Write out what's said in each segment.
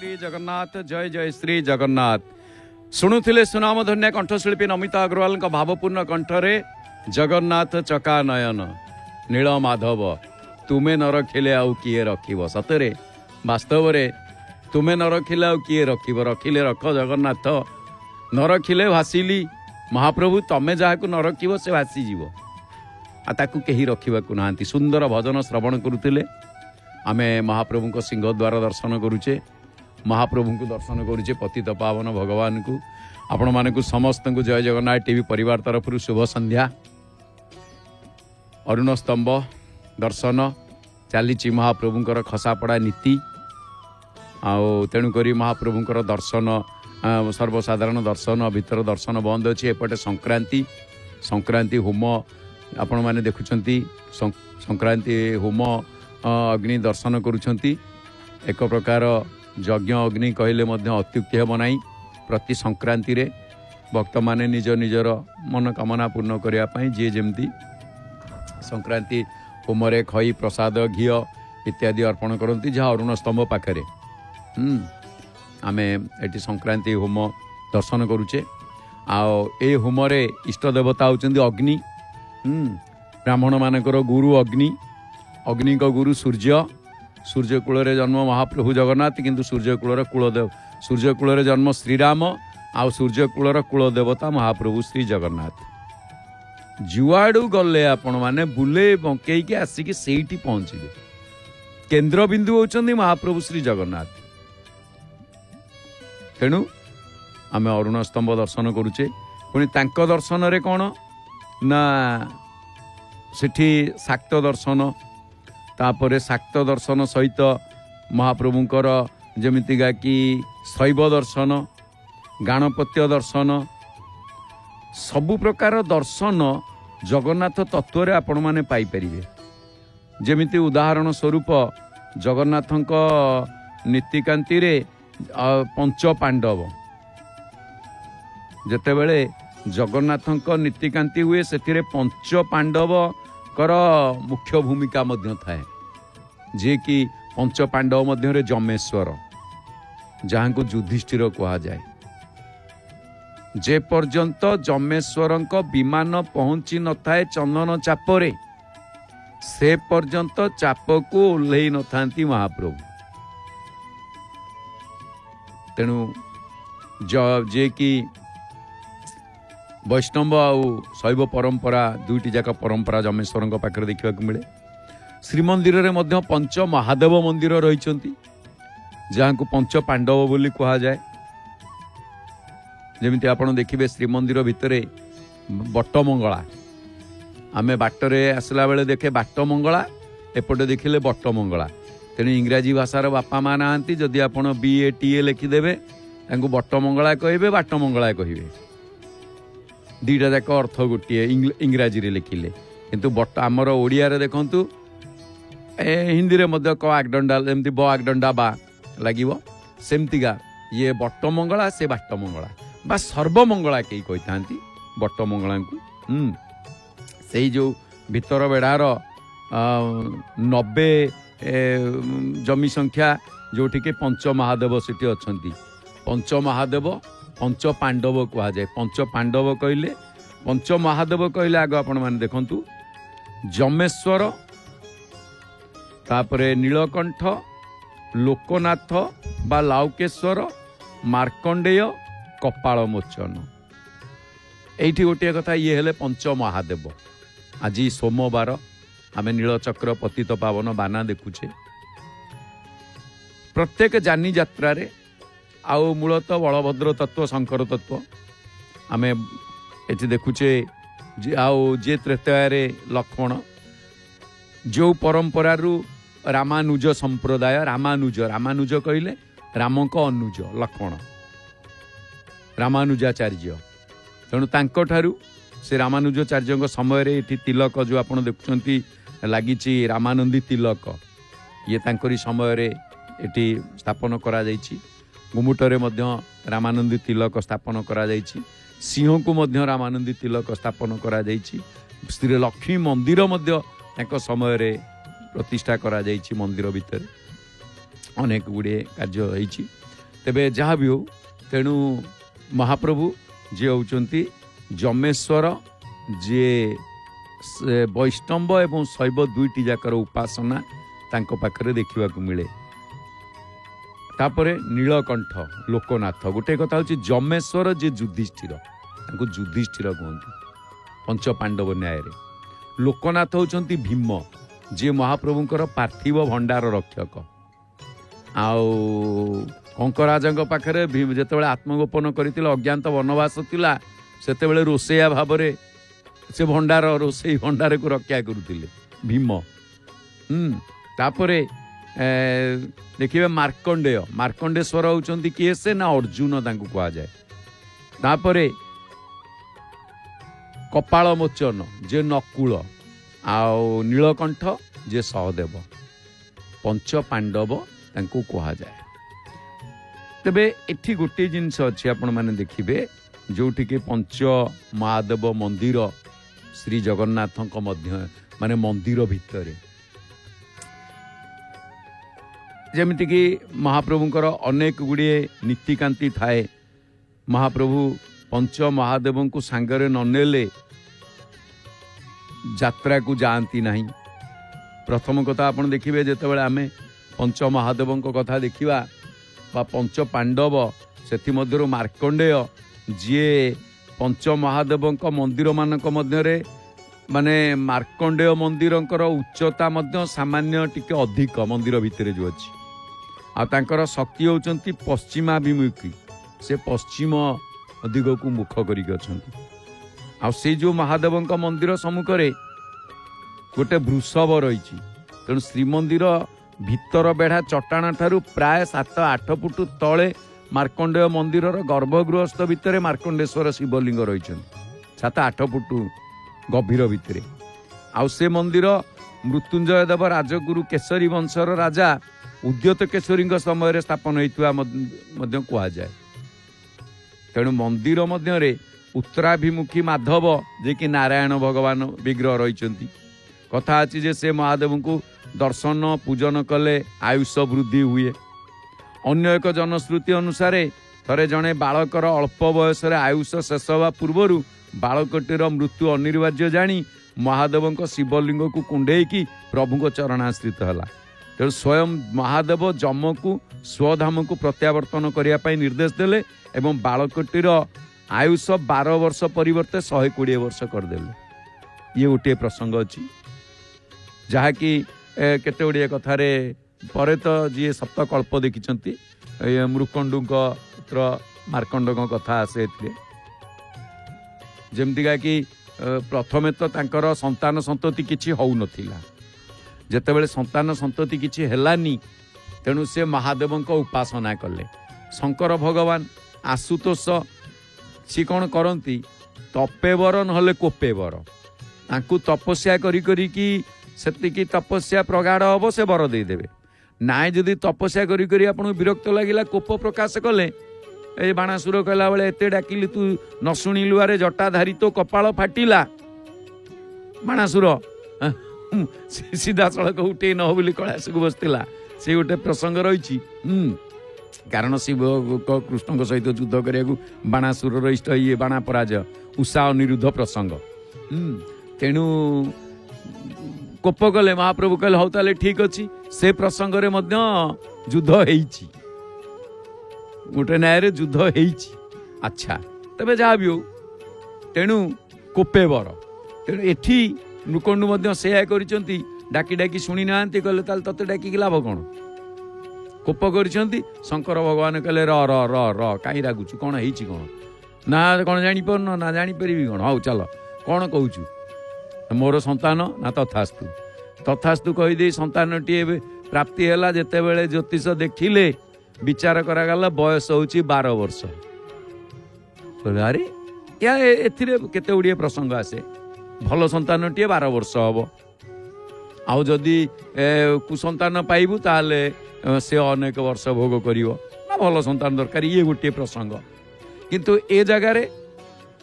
श्री जगन्नाथ जय जय श्री जगन्नाथ शुणुले सुनामधन्य कंठशिल्पी नमिता अग्रवाल भावपूर्ण कंठरे जगन्नाथ चका नयन नील माधव तुम्हें न रखिले आउ किए रखिब सतरे वास्तव रे तुम्हें न रखिले आउ किए रखिब रखिले रख जगन्नाथ न रखिले भासिली महाप्रभु तमें जहाँ न रखिब से भासीजीव ताकू कहीं रखा ना सुंदर भजन श्रवण करुले आमे महाप्रभु को सिंहद्वार दर्शन करुचे महाप्रभु को दर्शन करुचे पतित पावन भगवान को आपण मानक समस्त को जय जगन्नाथ टीवी परिवार तरफ शुभ संध्या अरुण स्तंभ दर्शन चली महाप्रभुंर खसापड़ा नीति तेणुक महाप्रभुंर दर्शन सर्वसाधारण दर्शन भीतर दर्शन बंद अच्छी एपटे संक्रांति संक्रांति होम आपण मैंने देखुंट संक्रांति होम अग्नि दर्शन करुछंती एक प्रकार यज्ञ अग्नि कहले मध्य अत्युक्ति हेब नाही प्रति संक्रांति रे भक्त माने निज निजर मनोकामना पूर्ण करिया पई जे जेमती संक्रांति होमरे खई प्रसाद घी इत्यादि अर्पण करती जहाँ अरुण स्तंभ पाखरे आमे एटी संक्रांति होम दर्शन करुचे ए होमरे इष्ट देवता होचंदी अग्नि ब्राह्मण मानकर गुरु अग्नि अग्नि का गुरु सूर्य सूर्य कूल जन्म महाप्रभु जगन्नाथ किंतु सूर्य कूलर कुलदेव सूर्य कूल जन्म श्रीराम आ सूर्य कूलर कुलदेवता महाप्रभु श्री जगन्नाथ जुआड़ू गले आपण माने बुले बंकई आसिक सेठी पहुंचे केन्द्र बिंदु होचंदी महाप्रभु श्री जगन्नाथ तेणु आम अरुण स्तंभ दर्शन करुचे पुणी तांको दर्शन रे कौन ना सेठी शाक्त दर्शन तापरे शाक्त दर्शन सहित महाप्रभुंकर जमितिगा कि शैव दर्शन गणपत्य दर्शन सबु प्रकार दर्शन जगन्नाथ तत्व आपण माने पाई परिबे जेमिति उदाहरण स्वरूप जगन्नाथंक नीतिकांति रे पंच पांडव जेतेबेले जगन्नाथंक नीतिकांति हुए से पंच पांडव कर मुख्य भूमिका मध्य थाए जे कि पंच पांडव मध्य जमेश्वर जहाँ को युधिष्ठिर कहा जाए जे पर्यंत जमेश्वर विमान पहुंची न थाए चंदन चापरे से पर्यंत चाप को ओह्लई न थांती महाप्रभु तेणु जे कि वैष्णव आउ शैव परंपरा दुईटी जाक परंपरा जमेश्वर पाखे देखा मिले श्रीमंदिर रे मध्य पंच महादेव मंदिर रही जहाँ को पंच पांडव बोली कहा जाए जमीती आप देखिए श्रीमंदिर भितर बटमंगला आमे बाटरे आसला बेले देखे बाटमंगला एपटे देखिले बटमंगला तेणु इंग्राजी भाषार बापा माँ ना जदि आप BATA लिखिदेवे बटमंगला कहे बाटमंगला कहे दीटा जाक अर्थ गोटे इंग्राजी रे लिखिले किंतु बट आमर ओडिया रे देखंतु हिंदी रे मध्य क आगडंडा एमती ब आगडंडा बा लागिवो सेमतिगा ये बटमंगला से बाटमंगला बा सर्वमंगला कई कहितांती बटमंगला को सेई जो भीतर बेड़ार 90 जमी संख्या जोठी के पंच महादेव सेठी अछंती पंच महादेव पंच पांडव कहा जाए पंच पांडव कहले पंच महादेव कहले आग आपण माने देखंतु जमेश्वर तापरे नीलकंठ लोकनाथ बा लाउकेश्वर मार्कंडेय कपाल मोचन एठी गोटे कथा ये हेले पंच महादेव आज सोमवार आमे नीलचक्र पतित पावन बाना देखुचे प्रत्येक जानी यात्रा रे आउ मूलतः बलभद्र तत्व शंकर तत्व आमे एठी देखुचे आउ जे त्रेतयारे लक्ष्मण जो परंपरा रामानुज संप्रदाय रामानुज कहले राम को अनुज लक्ष्मण रामानुजाचार्य तेणु तांको ठारू से रामानुजाचार्य समय रे एठी तिलक जो आपण देखुचंती लागिची रामानंदी तिलक ये तांकरी समय रे एठी स्थापन करा जायछि गुमुटरे मध्य रामानंदी तिलक स्थापन करा जायछि सिंह को मध्य रामानंदी तिलक स्थापन करा जायछि श्री लक्ष्मी मंदिर मध्य एक समय रे प्रतिष्ठा करा जायछि मंदिर भितर अनेक गुड़े कार्य होइछि तेबे जहाँ भी हो तेणु महाप्रभु जी होउचंती जमेश्वर जे वैष्णव एवं शैव दुईटी जाकर उपासना तांको पाखरे देखा मिले। तापरे नीलकंठ लोकनाथ गोटे कथा हूँ जमेश्वर जे युधिष्ठिर तांको युधिष्ठिर कहते पंच पांडव न्याय लोकनाथ होउचंती भीम जे महाप्रभुंकर पार्थिव भंडार रक्षक आउ कंकराजा पाखे जिते आत्मगोपन करते अज्ञात वनवास थिला सेतेबेले रोषेया भाव से भंडार रोषे भंडार को रक्षा करुले भीम। तापरे देखिए मार्कंडेय मार्कंडेश्वर होउचंती किए से ना अर्जुन तांको कहा जाए। तापरे कपाल मोचन जे नकुल आउ नीलकंठ जे सहदेव पंच पांडव तांको कहा जाए। तेबे एठी गोटे जिनस अच्छी आपण माने देखिबे जोठी के पंच महादेव मंदिर श्री जगन्नाथ मध्य माने मंदिर भितर जेमिति कि महाप्रभुंकर अनेक गुड़े नीतिकांति थाए। महाप्रभु पंच महादेव को सांगरे ननेले यात्रा को जाती नहीं। प्रथम कथा आपण देखिबे जेतेबेले आमे पंच महादेव कथा देखिबा बा पंच पांडव सेथि मध्यरु मार्कंडेय जे पंच महादेव मंदिर मानक मध्यरे माने मार्कंडेय मंदिरंकर उच्चता मध्य सामान्य टिके अधिक मंदिर भितर जो अच्छी आ तांकर शक्ति होचंती पश्चिमाभिमुखी से पश्चिम दिग को मुख करिक अछंती। आ से जो महादेव मंदिर सम्मुखरे गोटे वृषभ रही तेणु श्रीमंदिर भितर बेढ़ा चट्टाण ठारू प्राय 7-8 फुट तले मार्कंडेय मंदिर गर्भगृहस्थ भितर मार्कंडेश्वर शिवलिंग रही 7-8 फुट गभीर भितर। आउ से मंदिर मृत्युंजय देव राजगुरु केशरी वंशर राजा उद्यत केशरी समय स्थापन होता कह जाए। तेणु मंदिर मध्य उत्तराभिमुखी माधव जे कि नारायण भगवान विग्रह रही कथा अच्छी जे से महादेव को दर्शन पूजन कले आयुष वृद्धि हुए। अन्य एक जनश्रुति अनुसार थरे जड़े बालकर अल्प बयस आयुष शेष हवा पूर्वर बालकटीर मृत्यु अनिर्वार्य जानी महादेव शिवलिंग को कुंडे की प्रभु को चरणाश्रित है। तेणु स्वयं महादेव जम को स्वधाम को प्रत्यावर्तन करने निर्देश देले एवं बालकटीर आयुष 12 वर्ष परिवर्ते 120 वर्ष करदे। ये गोटे प्रसंग अच्छी जहाँकि केते गुड़िए कथारे परे तो जी सप्तकल्प देखिछंती मृकंडु पुत्र मार्कंड कथा आसे जमतीका कि प्रथमे तो तांकर संतान संतति किछि हौ नथिला जेतेबेले संतान संतति किछि हेलानी तेणु से महादेव उपासना कले। शंकर भगवान आशुतोष सी कौन करती तपेवर नहले कोपेवर तांकु तपस्या करी करी कि सेतिकी तपस्या प्रगाढ़ हम से वर देदेवे नाय जदि तपस्या करी करी आपन विरक्त लगिला कोप प्रकाश कले ए बाणासुर कहला बेले एते डाकिली तू न शुणिलु आरे जटाधारी तो कपाल फाटिला बाणासुर सीधा सड़क उठे न बोली कैलाश को बसला से गोटे प्रसंग रही। कारण शिव कृष्ण सहित युद्ध करने बाणासुर इष्ट ये बाणा पराजय उषा अनिरुद्ध प्रसंग तेणु कोप कले महाप्रभु कहले हौ ताले ठीक अच्छी से प्रसंग रे मध्य युद्ध होईची गोटे न्याय युद्ध होईची। अच्छा तबे जहाँ भी हो तेणु कोपेवर तेणु एठी नृकंडु मध्य सेया करिसंती डाकी डाकी शुणी नांती कहले ताल तते डाकी लाभ कौन कोप करिसंती। शंकर भगवान कहले र र र र काई रागुछु कौन हेइची कौन ना कौन जानी परन ना जानी परिबी कौन हौ चल कौन कहूछु मोर संतान ना तथास्तु तथास्तु कहीदे संतानटी प्राप्ति है जिते बड़े ज्योतिष देखिले विचार करागला बयस होची 12 वर्ष अरे या एथिरे केते गुड़िए प्रसंग आसे भल संतानटी 12 वर्ष हम आउ जदि कुसंतान पाइबू ताले से अनेक वर्ष भोग करिवो ना भल संतान दरकार ये गोटे प्रसंग। किंतु ए जगार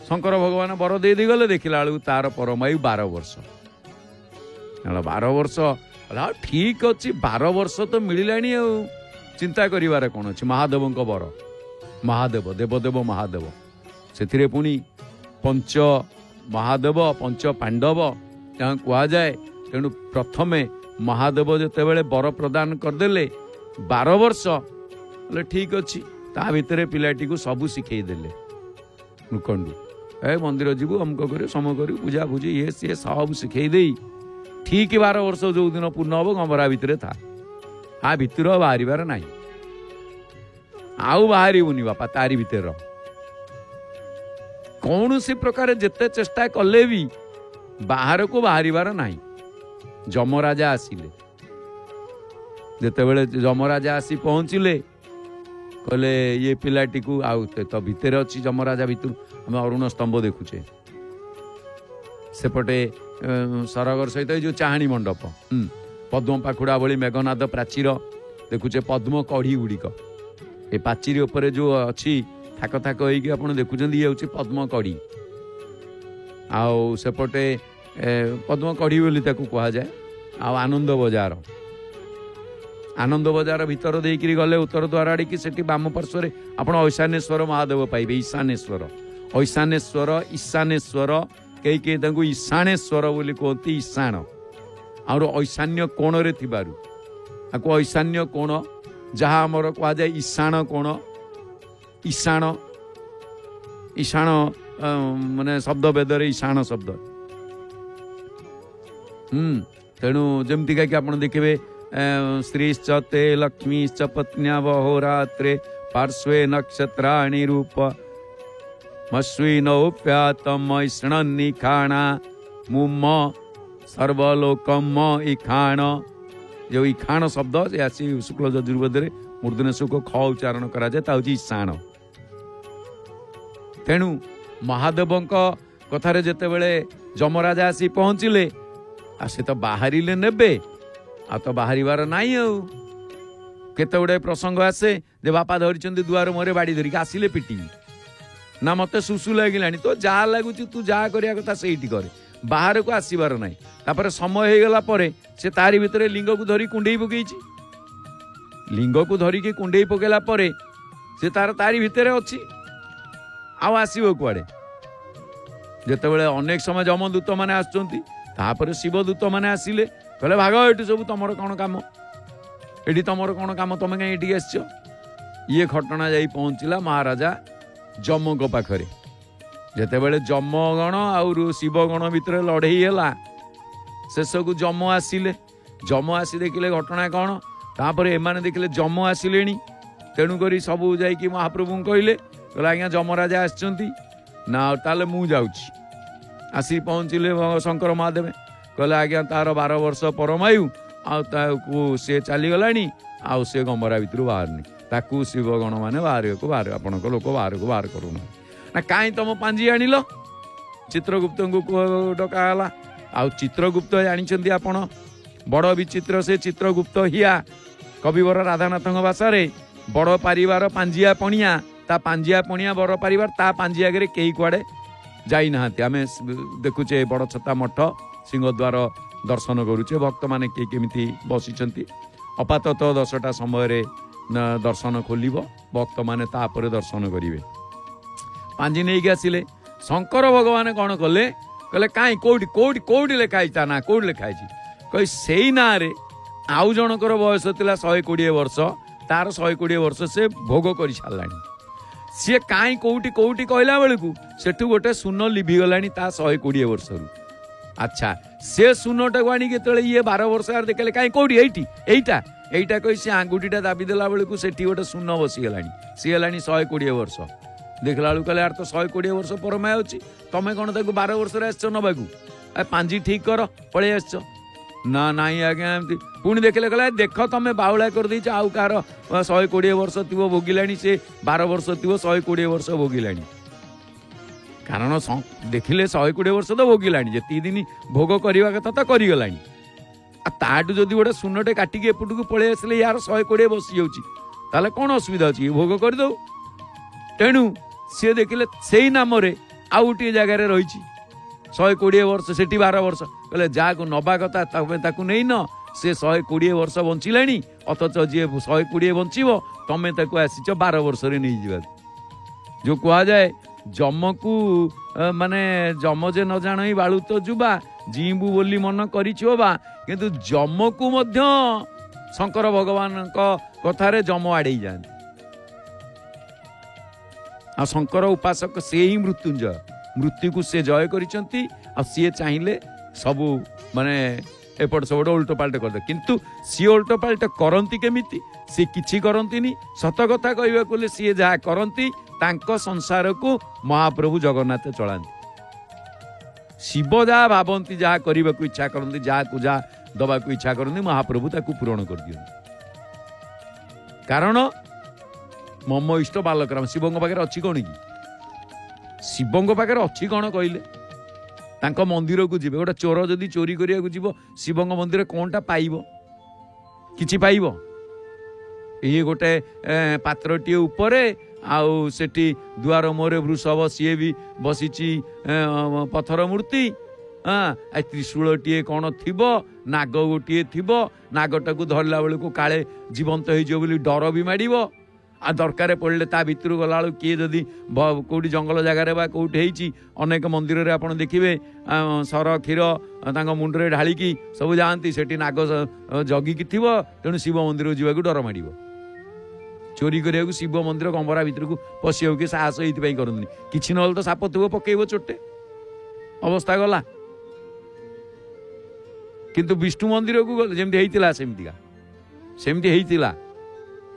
शंकर भगवान वर दे गले देखला बेलू तार परमायु 12 वर्ष 12 वर्ष ठीक अच्छी 12 वर्ष तो मिललानी चिंता करिवार कौन अच्छे महादेव बर महादेव देवदेव महादेव से पुणी पंच महादेव पंच पांडव कह जाए तेणु प्रथमे महादेव जिते बड़े बर प्रदान करदे 12 वर्ष बोले ठीक अच्छी ता भितर पिलाटी को सबू शिखेदेले मुकंडू ए मंदिर जीवु अमुक कर सम कर पूजा पूजी ये सी सब शिखेदे ठीक 12 वर्ष जो दिन पूर्ण हम गमरा भितर था आ भितर बाहर ना आउ बाहरबुनि बापा तारी भितर कौन सी प्रकार जिते चेष्टा कले भी बाहर को बाहर ना जमराजा आसिले जिते जमराजा आसी पहुँचले कहले ये पिलाटी को आउ तो भितर अच्छी जमराजा भितर आम अरुण स्तंभ देखुचे सेपटे सरगर सहित जो चाहाणी मंडप पद्म पाखुड़ा भली मेघनाद प्राचीर देखुचे पद्म कढ़ी गुड़िक ए पाचेरी उपरे जो अच्छी थाक थाक होइकी आपण देखुचंदी ये होची पद्म कढ़ी आउ सेपटे पद्म कढ़ी बोली ताकू कहा जाए आउ आनंद बजार भीतर देकरी गले उत्तर द्वार आड़िकी सेठी बाम पार्श्व आपण ईशानेश्वर महादेव पाइबे ईशानेश्वर ईशानेश्वर कई कई ईशानेश्वर बोली कहती ईशान और ईशान्य कोण रे थिबारु आको ईशान्य कोण जहाँ आमर कह जाए ईशान कोण ईशान ईशान माने शब्द वेदरे ईशान शब्द तेणु जमती कि आप देखिए श्रीश्च ते लक्ष्मीश्च पत्न्या वहोरात्रे पार्श्वे नक्षत्राणि रूप मस्विनोप्यातम ईषणनिखाणा मुम सर्वलोकम इखाण जो इखाण शब्द आसी शुक्ल यजुर्वेद मूर्धन्य सुख ख उच्चारण करा जाए ईशान तेणु महादेव कथार जिते बड़े जमराजा आसी पहुँचले से तो बाहर नेबे आ तो बाहर नाई केते गुड़े प्रसंग आसे जे बापा धरी दुआर मोरे बाड़ी धरिक आसिले पिटी ना मत सुसु लगे तो जहाँ लगुच तू जहाँ करिया कथा सेठी करे बाहर को आसबार ना तापर समय हो गला से तारी भितर लिंग को धरी कुंडई पकई लिंग को धरिकी कुंडई पकेला से तार तारी भितर अच्छी आसो कुआड़े जिते अनेक समय जमदूत मैंने आसपर शिवदूत मैंने आसिले कहले भाग ये सब तुम कौन कम ये तुम कौन कम तुम कहीं आस ये घटना जा पहुँचला महाराजा जम पाखरे जिते जमगण आउ शिवगण भितर लड़ई है शेष को जम आसिले जम आसी देखिले घटना कौन तापर एमाने देखिले जम आसिले तेणुक सबू जा महाप्रभु कहले कहले आज्ञा जमराजा आसचंती ना ताले मु जाउची आसी पहुँचले शंकर महादेव कहले आज्ञा तार 12 वर्ष परमायु आउ सी चलीगला आउ सी गमरा भितर बाहरनी ताकू शिवगण मैंने बाहर आपण लोक बाहर को बाहर करूना ना कहीं तुम पांजी आनिल चित्रगुप्त को डकाला आउ चित्रगुप्त जानी आपण बड़ विचित्र से चित्रगुप्त हिया कविवर राधानाथ भाषा बड़ पारिवार पांजिया पणिया ता पांजिया पणिया बड़ पारिवार ता पांजिया आगे कई कुआड़े जाई नाहांती आमे देखुचे बड़ छता मठ सिंहद्वार दर्शन करुचे भक्त माने किए केमिति बसिचंती अपातत 10टा समय दर्शन खोल भक्त माने तापर दर्शन करेंगे पांजी नहीं आसिले शंकर भगवान कौन कले कहले कहीं कौटी कौटी कौटी लिखाई ता ना कौटी लिखाई कही से ना रे आउ जनकर बयस था 120 वर्ष तार 120 वर्ष से भोग कर सारा सी कहीं कौटी कौटी कहला बेलू सेठू गोटे सुन लिभिगला ता 120 वर्ष अच्छा से सुनटा को आनिक ये 12 वर्ष देखले कहीं कौटी एईटा एईटा कही सी आंगुठीटा दाबी देला बेलू से गोटे सुन बसीगला सी है 120 वर्ष देखला बेलू कहले यार तो 120 वर्ष परमाय अच्छी तुम कौन ताको 12 वर्ष आस नबाकू पांजी ठीक कर पलि आस ना नाई आज्ञा एमती पुणी देखले कहला देख तुम बाउला कर देच आउ कार 120 वर्ष थी भोगिला से 12 वर्ष थी 120 वर्ष भोगिला कारण देखिले 120 वर्ष तो भोगिला जी दिन भोग करवा कथा तो करगला ताठू जदि गोटे सुनटे काटिकी एपटू पलि आसले यार 120 बसी जाऊँगी कौन असुविधा अच्छी भोग करदे तेणु सी देखिले से नाम आउ गोटे जगार रही 120 वर्ष से 12 वर्ष कहले जहाँ को नवा कथा नहीं न से 120 वर्ष बंचिलानी अथच जी 120 बंचब तमें ताको आसीच 12 वर्ष नहीं जा जो कह जाए जम को माने जम जे न जान बालू तो जुबा जीबू बोली मन करा किंतु जम को मध्य शंकर भगवान कथारे जम आड़े जाते आ शंकर उपासक से ही मृत्युंजय मृत्यु को से जय करिसंती आ सी चाहिए सबू माने एपट सब उल्टो पाल्ट कर किंतु सी उल्टो पाल्ट करती केमिति सी किछि करंतीनी सत कथा कहबा सी जहाँ करती तांको संसार को महाप्रभु जगन्नाथ चलाती शिव जहाँ भावती जहाँ करने को इच्छा करती जहाँ को जहाँ दबा को इच्छा करती महाप्रभु ताकू पूरण कर दियंती कारण मम इष्ट बालकराम शिव पाखे अच्छी कौन कि शिव पाखे अच्छी कौन कहले तांको मंदिर को जीवे गोटे चोर जदि चोरी करिया जीव शिव मंदिर कौनटा पाइब किछि पाइब ये गोटे पात्रटी उपरे आउ सेठी दुआर मोरे वृषभ सी भी बसीची पथर मूर्ति त्रिशूलटीए कौन थिबो नाग गोटे थिबो नागटा को धरला बेलू काले जीवंत हो डर भी माड़ो आ दरकार पड़े ता भितर गला किए जदि कौटी जंगल जगार बा कौटी अनेक मंदिर रे आपण देखिए सर क्षीर मुंडरे ढालिकी सब जाती सेठी नाग जगिकी थी तेणु शिव मंदिर जावाक डर माड़ चोरी करिया शिव मंदिर गंभरा भितर को पशिया कि साहस ये करते कि ना तो साप थो पकईब चोटे अवस्था गला किंतु विष्णु मंदिर को गले जमी सेमतिका सेमती होता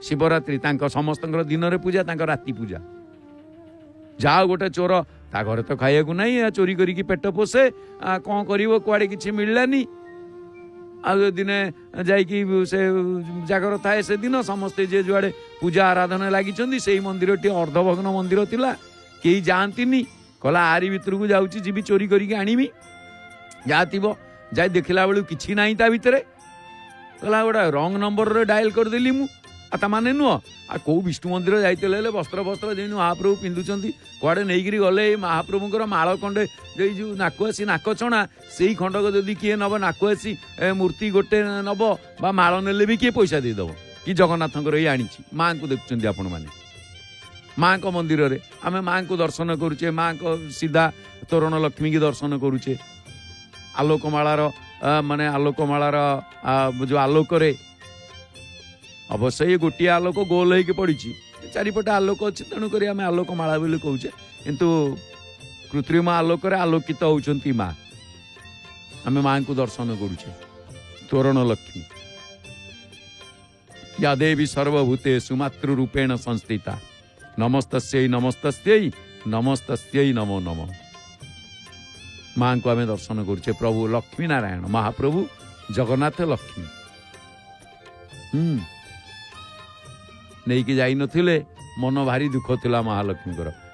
शिवरात्रि समस्त दिन रे पूजा राति पूजा जाओ गोटे चोर ता घर तो खाइया ना चोरी करी पेट पोषे कौन कर कुआड़े कि मिललानी आ दिने जाइकी से जागर थाए से दिन समस्ते जे जुआड़े पूजा आराधना लगी से मंदिर टी अर्धभग्न मंदिर थिला कई जाती कहला आरी भितर को जाऊँगी जी चोरी करी आनीमी जहाँ थी जाए देखला बेलू कि ना ता भितर कहला गोटे रंग नंबर रे डायल करदेली मु माने नुह आ कौ विष्णु मंदिर जाइते वस्त्र वस्त्र जी महाप्रभु पिंधुंट कुआड़े नहीं गले महाप्रभुंर माल खंडे जो नाकुआसी नाकचଣା से खंडक जदि किए नब नाकुआसी मूर्ति गोटे नब बा माल नेले भी किए पैसा देदेव कि जगन्नाथंकर ये आनी माँ को देखुं आपण मैंने माँ को मंदिर रे आमे माँ को दर्शन करुचे माँ को सीधा तोरण लक्ष्मी की दर्शन करुचे आलोकमालार माने आलोकमालार जो आलोक अवश्य ये गोटे आलोक गोल होगी पड़ी चारिपटे आलोक अच्छी तेणुक आम आलोक माला बोली कहे किंतु कृत्रिम आलोक आलोकित होती माँ आम माँ को दर्शन करुचे तोरण लक्ष्मी या देवी सर्वभूतेषु मातृरूपेण संस्थिता नमस्तस्यै नमस्तस्यै नमस्तस्यै नमो नमः माँ को आम दर्शन करुचे प्रभु लक्ष्मी नारायण महाप्रभु जगन्नाथ लक्ष्मी नहीं कि जाई नथिले मन भारी दुख थिला महालक्ष्मी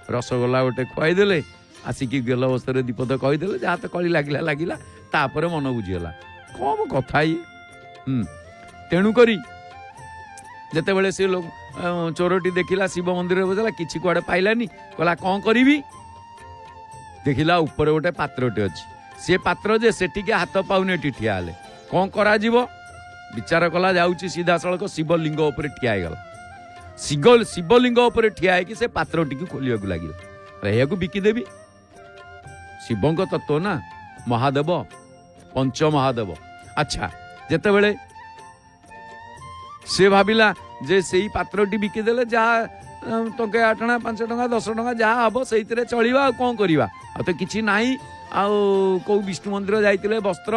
रसगोला गोटे खुआईदे आसिकी गेल अवस्था दीपद कहीदे जहाँ तो कली लगिला लगिला तापर मन बुझीगला कौन कथा ये तेणुक जिते बड़े सी लोग चोरटी देखिला शिव मंदिर बसला किसी कुआड़े पाइलानी कहला कौन करी देखिला ऊपर गोटे पात्रटे अच्छी सी पात्र जे सेटिके हाथ पाउने ठिया हेले कौन करा विचार कला जाऊँगी सीधा सड़क शिवलिंग उपर ठिया गला शिवलिंग उपर ठिया है से पात्रटी को खोलिया लगे यह बिकिदेवी शिवंक तत्व ना महादेव पंच महादेव अच्छा जिते बड़े से भाविला जे से पात्रटी बिकिदेले जहाँ टंके 8 टଙ୍କା 5 ଟଙ୍କା 10 ଟଙ୍କା जहाँ हम से चलवा कौन करवा तो किसी ना कौ विष्णु मंदिर जाइए वस्त्र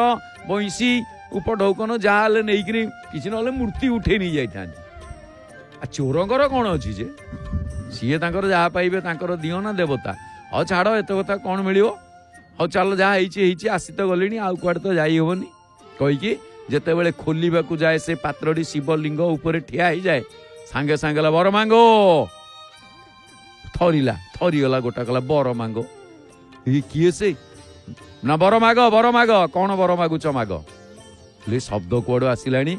बंशी उपढौकन जहाँ नहीं किसी ना मूर्ति उठे नहीं जाता चोरंकर कौन अच्छी जे सी जहाँ पाइबे दियो ना देवता हाँ छाड़ एत कथा कौन मिल हाँ चल जहाँ आसी तो गले आउ कुआड़े तो जाई हेनी कहीकि जिते बड़े खोलिबा को जाए से पात्रटी शिवलिंग उपर ठिया ही जाए सांगे सांगे बर मांगो थरीगला गोटा कला बर मांगो ये किए से ना बर माग कौन बर मागुच माग ले शब्द कुआड़ू आसिलानी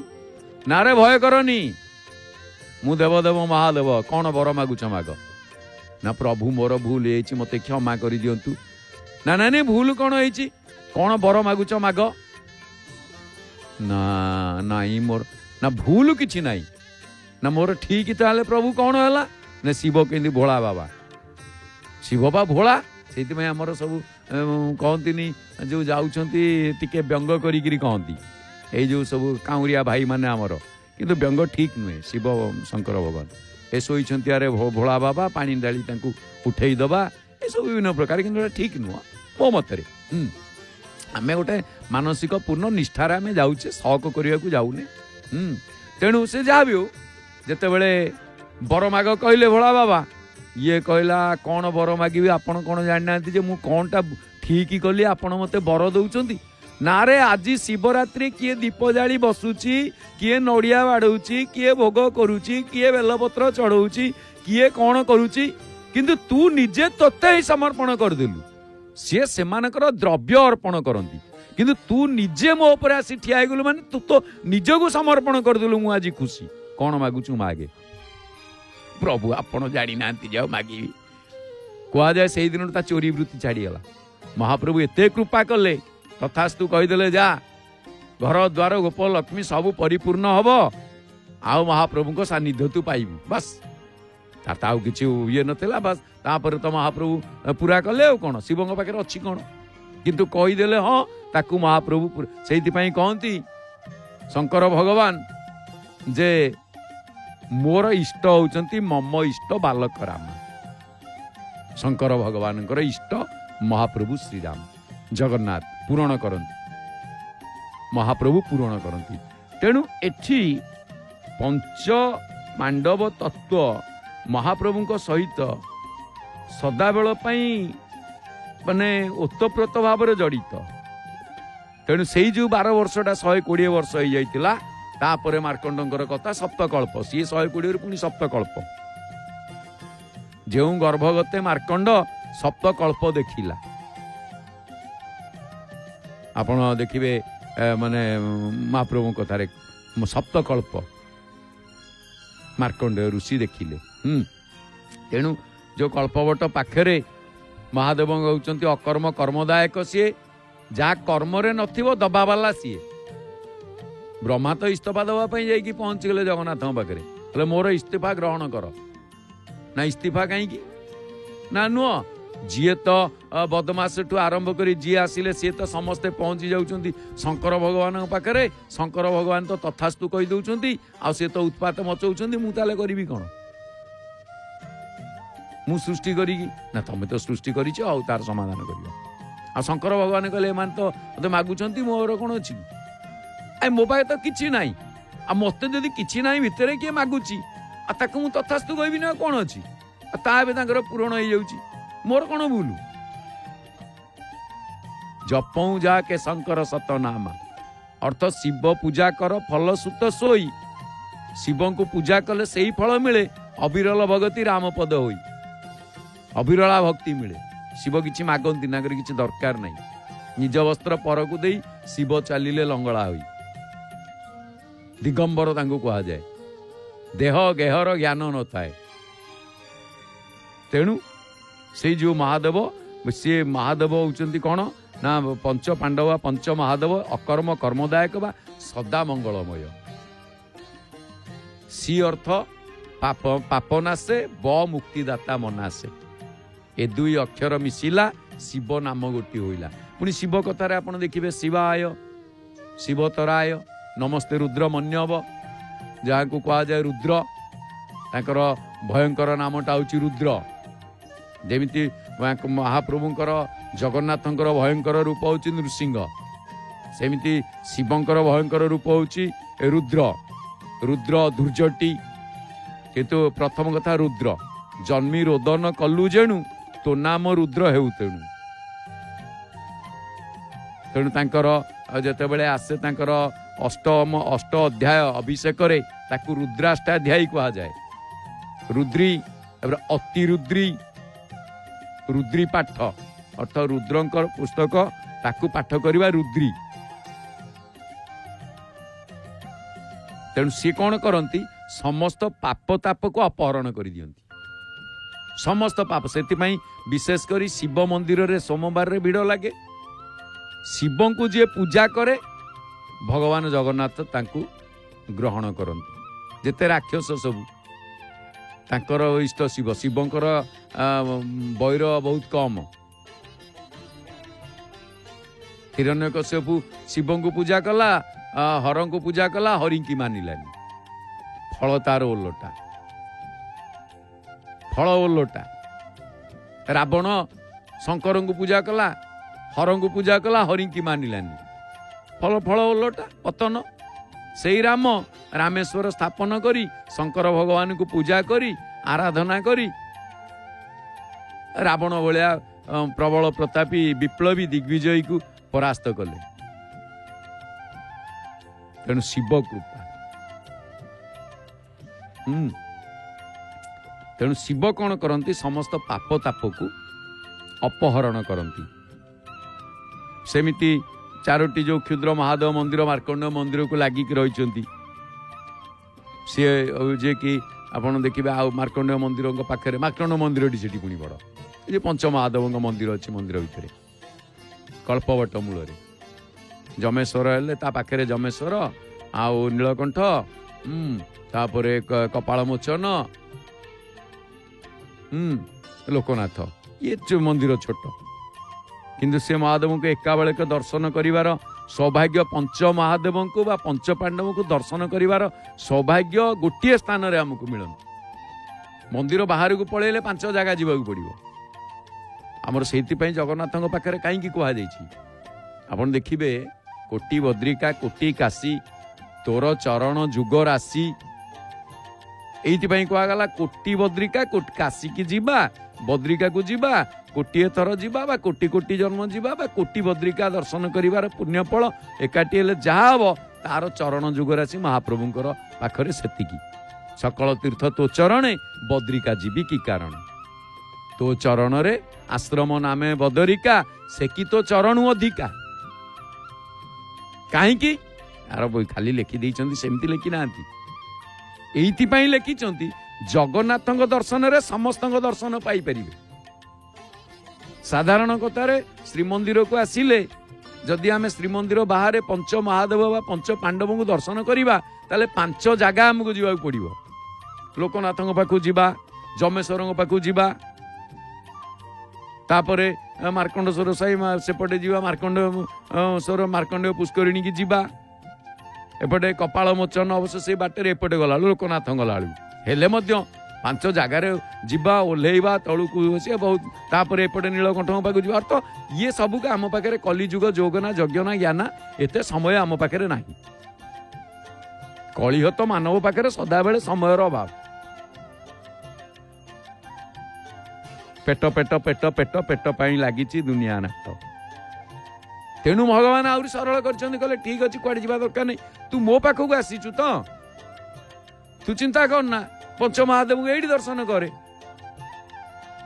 ना रे भय करनी मु देवदेव महादेव कौन बर मागुच माग ना प्रभु मोर भूल है मत क्षमा कर दिंतु ना भूल कौन है कौन बर मागुच माग ना ନାଇଁ ମୋର ନା ଭୁଲ କିଛି ନାହିଁ ନା ମୋର ଠିକ ତାହେଲେ ପ୍ରଭୁ କ'ଣ ହେଲା ନା ଶିବ କେମିତି ଭୋଳା ବାବା ଶିବ ବା ଭୋଳା ସେଇଥିପାଇଁ ଆମର ସବୁ କହନ୍ତିନି ଯେଉଁ ଯାଉଛନ୍ତି ଟିକେ ବ୍ୟଙ୍ଗ କରିକିରି କହନ୍ତି ଏଇ ଯେଉଁ ସବୁ କାଉଁରିଆ ଭାଇମାନେ ଆମର କିନ୍ତୁ ବ୍ୟଙ୍ଗ ଠିକ ନୁହେଁ ଶିବ ଶଙ୍କର ଭଗବାନ ଏ ଶୋଇଛନ୍ତି ଆରେ ଭୋଳା ବାବା ପାଣି ଢାଳି ତାଙ୍କୁ ଉଠେଇ ଦେବା ଏସବୁ ବିଭିନ୍ନ ପ୍ରକାର କିନ୍ତୁ ଏଇଟା ଠିକ ନୁହଁ ମୋ ମତରେ ଆମେ ଗୋଟେ ମାନସିକ ପୂର୍ଣ୍ଣ ନିଷ୍ଠାରେ ଆମେ ଯାଉଛେ ସକ କରିବାକୁ ଯାଉନେ ତେଣୁ ସେ ଯାହା ବି ହଉ ଯେତେବେଳେ ବରମାଗ କହିଲେ ଭୋଳା ବାବା ଇଏ କହିଲା କ'ଣ ବର ମାଗିବି ଆପଣ କ'ଣ ଜାଣିନାହାନ୍ତି ଯେ ମୁଁ କ'ଣଟା ଠିକ କଲି ଆପଣ ମୋତେ ବର ଦେଉଛନ୍ତି ନାରେ ଆଜି ଶିବରାତ୍ରି କିଏ ଦୀପ ଜାଳି ବସୁଛି କିଏ ନଡ଼ିଆ ବାଡ଼ଉଛି କିଏ ଭୋଗ କରୁଛି କିଏ ବେଲପତ୍ର ଚଢ଼ଉଛି କିଏ କ'ଣ କରୁଛି କିନ୍ତୁ ତୁ ନିଜେ ତୋତେ ହିଁ ସମର୍ପଣ କରିଦେଲୁ ସିଏ ସେମାନଙ୍କର ଦ୍ରବ୍ୟ ଅର୍ପଣ କରନ୍ତି କିନ୍ତୁ ତୁ ନିଜେ ମୋ ଉପରେ ଆସି ଠିଆ ହେଇଗଲୁ ମାନେ ତୁ ତ ନିଜକୁ ସମର୍ପଣ କରିଦେଲୁ ମୁଁ ଆଜି ଖୁସି କ'ଣ ମାଗୁଛୁ ମାଗେ ପ୍ରଭୁ ଆପଣ ଜାଣିନାହାନ୍ତି ଯାଉ ମାଗିବି କୁହାଯାଏ ସେଇଦିନଠୁ ତା ଚୋରି ବୃତ୍ତି ଛାଡ଼ିଗଲା ମହାପ୍ରଭୁ ଏତେ କୃପା କଲେ ତଥାସ୍ତୁ କହିଦେଲେ ଯା ଘର ଦ୍ୱାର ଗୋପ ଲକ୍ଷ୍ମୀ ସବୁ ପରିପୂର୍ଣ୍ଣ ହବ ଆଉ ମହାପ୍ରଭୁଙ୍କ ସାନ୍ନିଧ୍ୟ ତୁ ପାଇବୁ ବାସ୍ ତାର ତ ଆଉ କିଛି ଇଏ ନଥିଲା ବାସ୍ ତାପରେ ତ ମହାପ୍ରଭୁ ପୁରା କଲେ ଆଉ କ'ଣ ଶିବଙ୍କ ପାଖରେ ଅଛି କ'ଣ କିନ୍ତୁ କହିଦେଲେ ହଁ ତାକୁ ମହାପ୍ରଭୁ ସେଇଥିପାଇଁ କହନ୍ତି ଶଙ୍କର ଭଗବାନ ଯେ ମୋର ଇଷ୍ଟ ହଉଛନ୍ତି ମମ ଇଷ୍ଟ ବାଲକ ରାମ ଶଙ୍କର ଭଗବାନଙ୍କର ଇଷ୍ଟ ମହାପ୍ରଭୁ ଶ୍ରୀରାମ ଜଗନ୍ନାଥ ପୂରଣ କରନ୍ତି ମହାପ୍ରଭୁ ପୂରଣ କରନ୍ତି ତେଣୁ ଏଠି ପଞ୍ଚ ମାଣ୍ଡବ ତତ୍ଵ ମହାପ୍ରଭୁଙ୍କ ସହିତ ସଦାବେଳ ପାଇଁ ମାନେ ଓତପ୍ରୋତ ଭାବରେ ଜଡ଼ିତ ତେଣୁ ସେଇ ଯେଉଁ 12 ବର୍ଷଟା 120 ବର୍ଷ ହେଇଯାଇଥିଲା ତାପରେ ମାର୍କଣ୍ଡଙ୍କର କଥା ସପ୍ତକଳ୍ପ ସିଏ 120ରୁ ପୁଣି ସପ୍ତକଳ୍ପ ଯେଉଁ ଗର୍ଭଗତେ ମାର୍କଣ୍ଡ ସପ୍ତକଳ୍ପ ଦେଖିଲା ଆପଣ ଦେଖିବେ ମାନେ ମହାପ୍ରଭୁଙ୍କ କଥାରେ ସପ୍ତକଳ୍ପ ମାର୍କଣ୍ଡେୟ ଋଷି ଦେଖିଲେ ତେଣୁ ଯେଉଁ କଳ୍ପବଟ ପାଖରେ ମହାଦେବ ହେଉଛନ୍ତି ଅକର୍ମ କର୍ମଦାୟକ ସିଏ ଯାହା କର୍ମରେ ନଥିବ ଦବାବାଲା ସିଏ ବ୍ରହ୍ମା ତ ଇସ୍ତଫା ଦେବା ପାଇଁ ଯାଇକି ପହଞ୍ଚିଗଲେ ଜଗନ୍ନାଥଙ୍କ ପାଖରେ ହେଲେ ମୋର ଇସ୍ତଫା ଗ୍ରହଣ କର ନା ଇସ୍ତଫା କାହିଁକି ନା ନୁହଁ ଯିଏ ତ ବଦମାସଠୁ ଆରମ୍ଭ କରି ଯିଏ ଆସିଲେ ସିଏ ତ ସମସ୍ତେ ପହଞ୍ଚି ଯାଉଛନ୍ତି ଶଙ୍କର ଭଗବାନଙ୍କ ପାଖରେ ଶଙ୍କର ଭଗବାନ ତ ତଥାସ୍ତୁ କହିଦେଉଛନ୍ତି ଆଉ ସିଏ ତ ଉତ୍ପାତ ମଚଉଛନ୍ତି ମୁଁ ତାହେଲେ କରିବି କ'ଣ ମୁଁ ସୃଷ୍ଟି କରିକି ନା ତମେ ତ ସୃଷ୍ଟି କରିଛ ଆଉ ତାର ସମାଧାନ କରିବ ଆଉ ଶଙ୍କର ଭଗବାନ କହିଲେ ଏମାନେ ତ ମୋତେ ମାଗୁଛନ୍ତି ମୋର କ'ଣ ଅଛି ମୋ ପାଖେ ତ କିଛି ନାହିଁ ଆଉ ମୋତେ ଯଦି କିଛି ନାହିଁ ଭିତରେ କିଏ ମାଗୁଛି ଆଉ ତାକୁ ମୁଁ ତଥାସ୍ତୁ କହିବିନି ଆଉ କ'ଣ ଅଛି ଆଉ ତା ଏବେ ତାଙ୍କର ପୂରଣ ହେଇଯାଉଛି ମୋର କ'ଣ ଭୁଲ ଜପଉଁ ଯା କେ ଶଙ୍କର ସତନାମା ଅର୍ଥ ଶିବ ପୂଜା କର ଫଲ ସୁତ ସୋଇ ଶିବଙ୍କୁ ପୂଜା କଲେ ସେଇ ଫଳ ମିଳେ ଅବିରଳ ଭଗତି ରାମପଦ ହୋଇ ଅବିରଳା ଭକ୍ତି ମିଳେ ଶିବ କିଛି ମାଗନ୍ତି ତାଙ୍କର କିଛି ଦରକାର ନାହିଁ ନିଜ ବସ୍ତ୍ର ପରକୁ ଦେଇ ଶିବ ଚାଲିଲେ ଲଙ୍ଗଳା ହୋଇ ଦିଗମ୍ବର ତାଙ୍କୁ କୁହାଯାଏ ଦେହ ଗେହର ଜ୍ଞାନ ନଥାଏ ତେଣୁ ସେଇ ଯେଉଁ ମହାଦେବ ସିଏ ମହାଦେବ ହେଉଛନ୍ତି କ'ଣ ନା ପଞ୍ଚ ପାଣ୍ଡବ ପଞ୍ଚ ମହାଦେବ ଅକର୍ମ କର୍ମଦାୟକ ବା ସଦା ମଙ୍ଗଳମୟ ସି ଅର୍ଥ ପାପ ନାଶେ ବ ମୁକ୍ତିଦାତା ମନାସେ ଏ ଦୁଇ ଅକ୍ଷର ମିଶିଲା ଶିବ ନାମ ଗୋଟିଏ ହୋଇଲା ପୁଣି ଶିବ କଥାରେ ଆପଣ ଦେଖିବେ ଶିବାୟ ଶିବତରାୟ ନମସ୍ତେ ରୁଦ୍ର ମନ୍ୟବ ଯାହାକୁ କୁହାଯାଏ ରୁଦ୍ର ତାଙ୍କର ଭୟଙ୍କର ନାମଟା ହେଉଛି ରୁଦ୍ର ଯେମିତି ମହାପ୍ରଭୁଙ୍କର ଜଗନ୍ନାଥଙ୍କର ଭୟଙ୍କର ରୂପ ହେଉଛି ନୃସିଂହ ସେମିତି ଶିବଙ୍କର ଭୟଙ୍କର ରୂପ ହେଉଛି ରୁଦ୍ର ରୁଦ୍ର ଧୂର୍ଜଟି କିନ୍ତୁ ପ୍ରଥମ କଥା ରୁଦ୍ର ଜନ୍ମି ରୋଦନ କଲୁ ଯେଣୁ ତୋ ନାମ ରୁଦ୍ର ହେଉ ତେଣୁ ତେଣୁ ତାଙ୍କର ଯେତେବେଳେ ଆସେ ତାଙ୍କର ଅଷ୍ଟ ଅଧ୍ୟାୟ ଅଭିଷେକରେ ତାକୁ ରୁଦ୍ରାଷ୍ଟାଧ୍ୟାୟୀ କୁହାଯାଏ ରୁଦ୍ରୀ ଅତିରୁଦ୍ରୀ ରୁଦ୍ରୀ ପାଠ ଅର୍ଥ ରୁଦ୍ରଙ୍କ ପୁସ୍ତକ ତାକୁ ପାଠ କରିବା ରୁଦ୍ରୀ ତେଣୁ ସିଏ କ'ଣ କରନ୍ତି ସମସ୍ତ ପାପ ତାପକୁ ଅପହରଣ କରିଦିଅନ୍ତି ସମସ୍ତ ପାପ ସେଥିପାଇଁ ବିଶେଷ କରି ଶିବ ମନ୍ଦିରରେ ସୋମବାରରେ ଭିଡ଼ ଲାଗେ ଶିବଙ୍କୁ ଯିଏ ପୂଜା କରେ भगवान जगन्नाथ तांकु ग्रहण करती जेते राक्षस सब तांकर इष्ट शिव शिवंकर बैर बहुत कम। हिरण्यकश्यपु शिव को पूजा कला हर को पूजा कला हरि की मानिलानी फल तार ओलटा फल ओलटा। रावण शंकर को पूजा कला हर को पूजा कला हरि की मानिलानी फल फल ओलटा पतन। से राम रामेश्वर स्थापन करी शंकर भगवान को पूजा करी आराधना करी रावण भलिया प्रबल प्रतापी विप्लवी दिग्विजयी को परास्त कले। तेणु शिव कृपा तेणु शिव कौन करती समस्त पाप ताप को अपहरण करती। सेमिति चारोटी जो क्षुद्र महादेव मंदिर मार्कंडेय मंदिर को लागिक रही सी जे कि आपड़ देखिए आ मार्कंडेय मंदिर पाखे मार्कंडेय मंदिर से पुणी बड़ ये पंच महादेव मंदिर अच्छी मंदिर भितर कल्पवट मूल जमेश्वर हेले ता पाखे जमेश्वर आउ नीलकंठ तापर कपाल मोचन लोकनाथ ये मंदिर छोट किंतु से महादेव को एका बेलक दर्शन करिवार सौभाग्य पंच महादेव को बा पंच पांडव को दर्शन करिवार सौभाग्य गोटे स्थान रे हमको मिलन। मंदिर बाहर को पळेले पांच जगह जीवा पड़ो आमर से जगन्नाथ पाखे कहीं कह आपन देखिए कोटी बद्रिका कोटी काशी तोर चरण जुग राशि एइथि कहगला कोटी बद्रिका काशी की जीवा बद्रिका को जीवा कोटिए थर जीवा बा कोटी कोटी जन्म जीवा बा कोटी बद्रिका दर्शन करिवार पुण्य फल एकाटी हेले जहा हबो तार चरण जुग राशि महाप्रभुंकर पाखरे सेतिकी। सकल तीर्थ तो चरणे बद्रिका जीवी की कारण तो चरण रे आश्रम नामे बदरिका से कि तो चरणु अधिका कहीं यार बही खाली लिखि देइचंती सेमती लिखि नांती एइथि पई लिखिचंती जगन्नाथ दर्शन रे समस्त दर्शन पाई परिबे। साधारण कथार श्रीमंदिर को आसिले जदि आम श्रीमंदिर बाहर पंच महादेव बा पंच पांडव को दर्शन करवा ताले पांच जगह आमको जीवा पड़ो लोकनाथ पाखु जीवा जमेश्वर पाखु जीवा तापरे मार्कंडेश्वर साई सेपटे जीवा मार्कंडेश्वर मार्कंडेय पुष्करिणी की जीवा एपटे कपाल मोचन अवश्य से बाटर एपटे गला लोकनाथ गला हेले पांच जगार जीवा ओह्लैवा तलू से बहुत तापर एपटे नीलकंठ पाक जा तो ये सबू आम पाखे कलिजुग जोगना यज्ञना ज्ञाना एते समय आम पाखे ना कलिह तो मानव पाखे सदाबेले समयर अभाव पेट पेट पेट पेट पेट पाई लगी दुनिया नाट। तेणु भगवान आहरी सरल कर ठीक अच्छे कुआड़े जा दरकार नहीं तू मो पाखक आसीचु तो तू चिंता करना पंच महादेव को यही दर्शन करे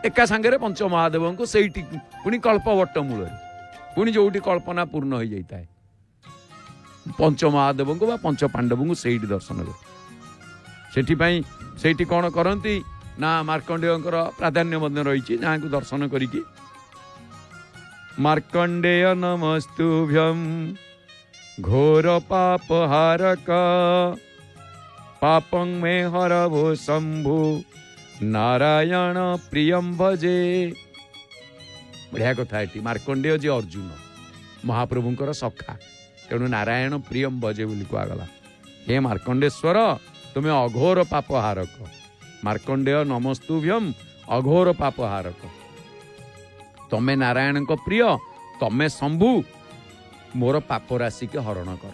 एका सांगे पंच महादेव को सही पुणी कल्पवट मूल पुणी जो कल्पना पूर्ण हो जाता है पंच महादेव को पंच पांडव को सही दर्शन करे सेठी कौन करती ना मार्कंडेय प्राधान्य रही जहाँ को दर्शन करिकी मार्कंडेय नमस्तुभ्यं घोर पाप हारक पापं मे हरभो शंभु नारायण प्रियं भजे। बढ़िया कथा ये मार्कंडेय जी अर्जुन महाप्रभुंकर सखा तेणु नारायण प्रियं भजे बोली कहगला हे मार्कंडेश्वर तुम्हें अघोर पाप हारक मार्कंडेय नमस्तुभ्यं अघोर पाप हारक तमें नारायण को प्रिय तमें शंभु मोर पाप राशि के हरण कर।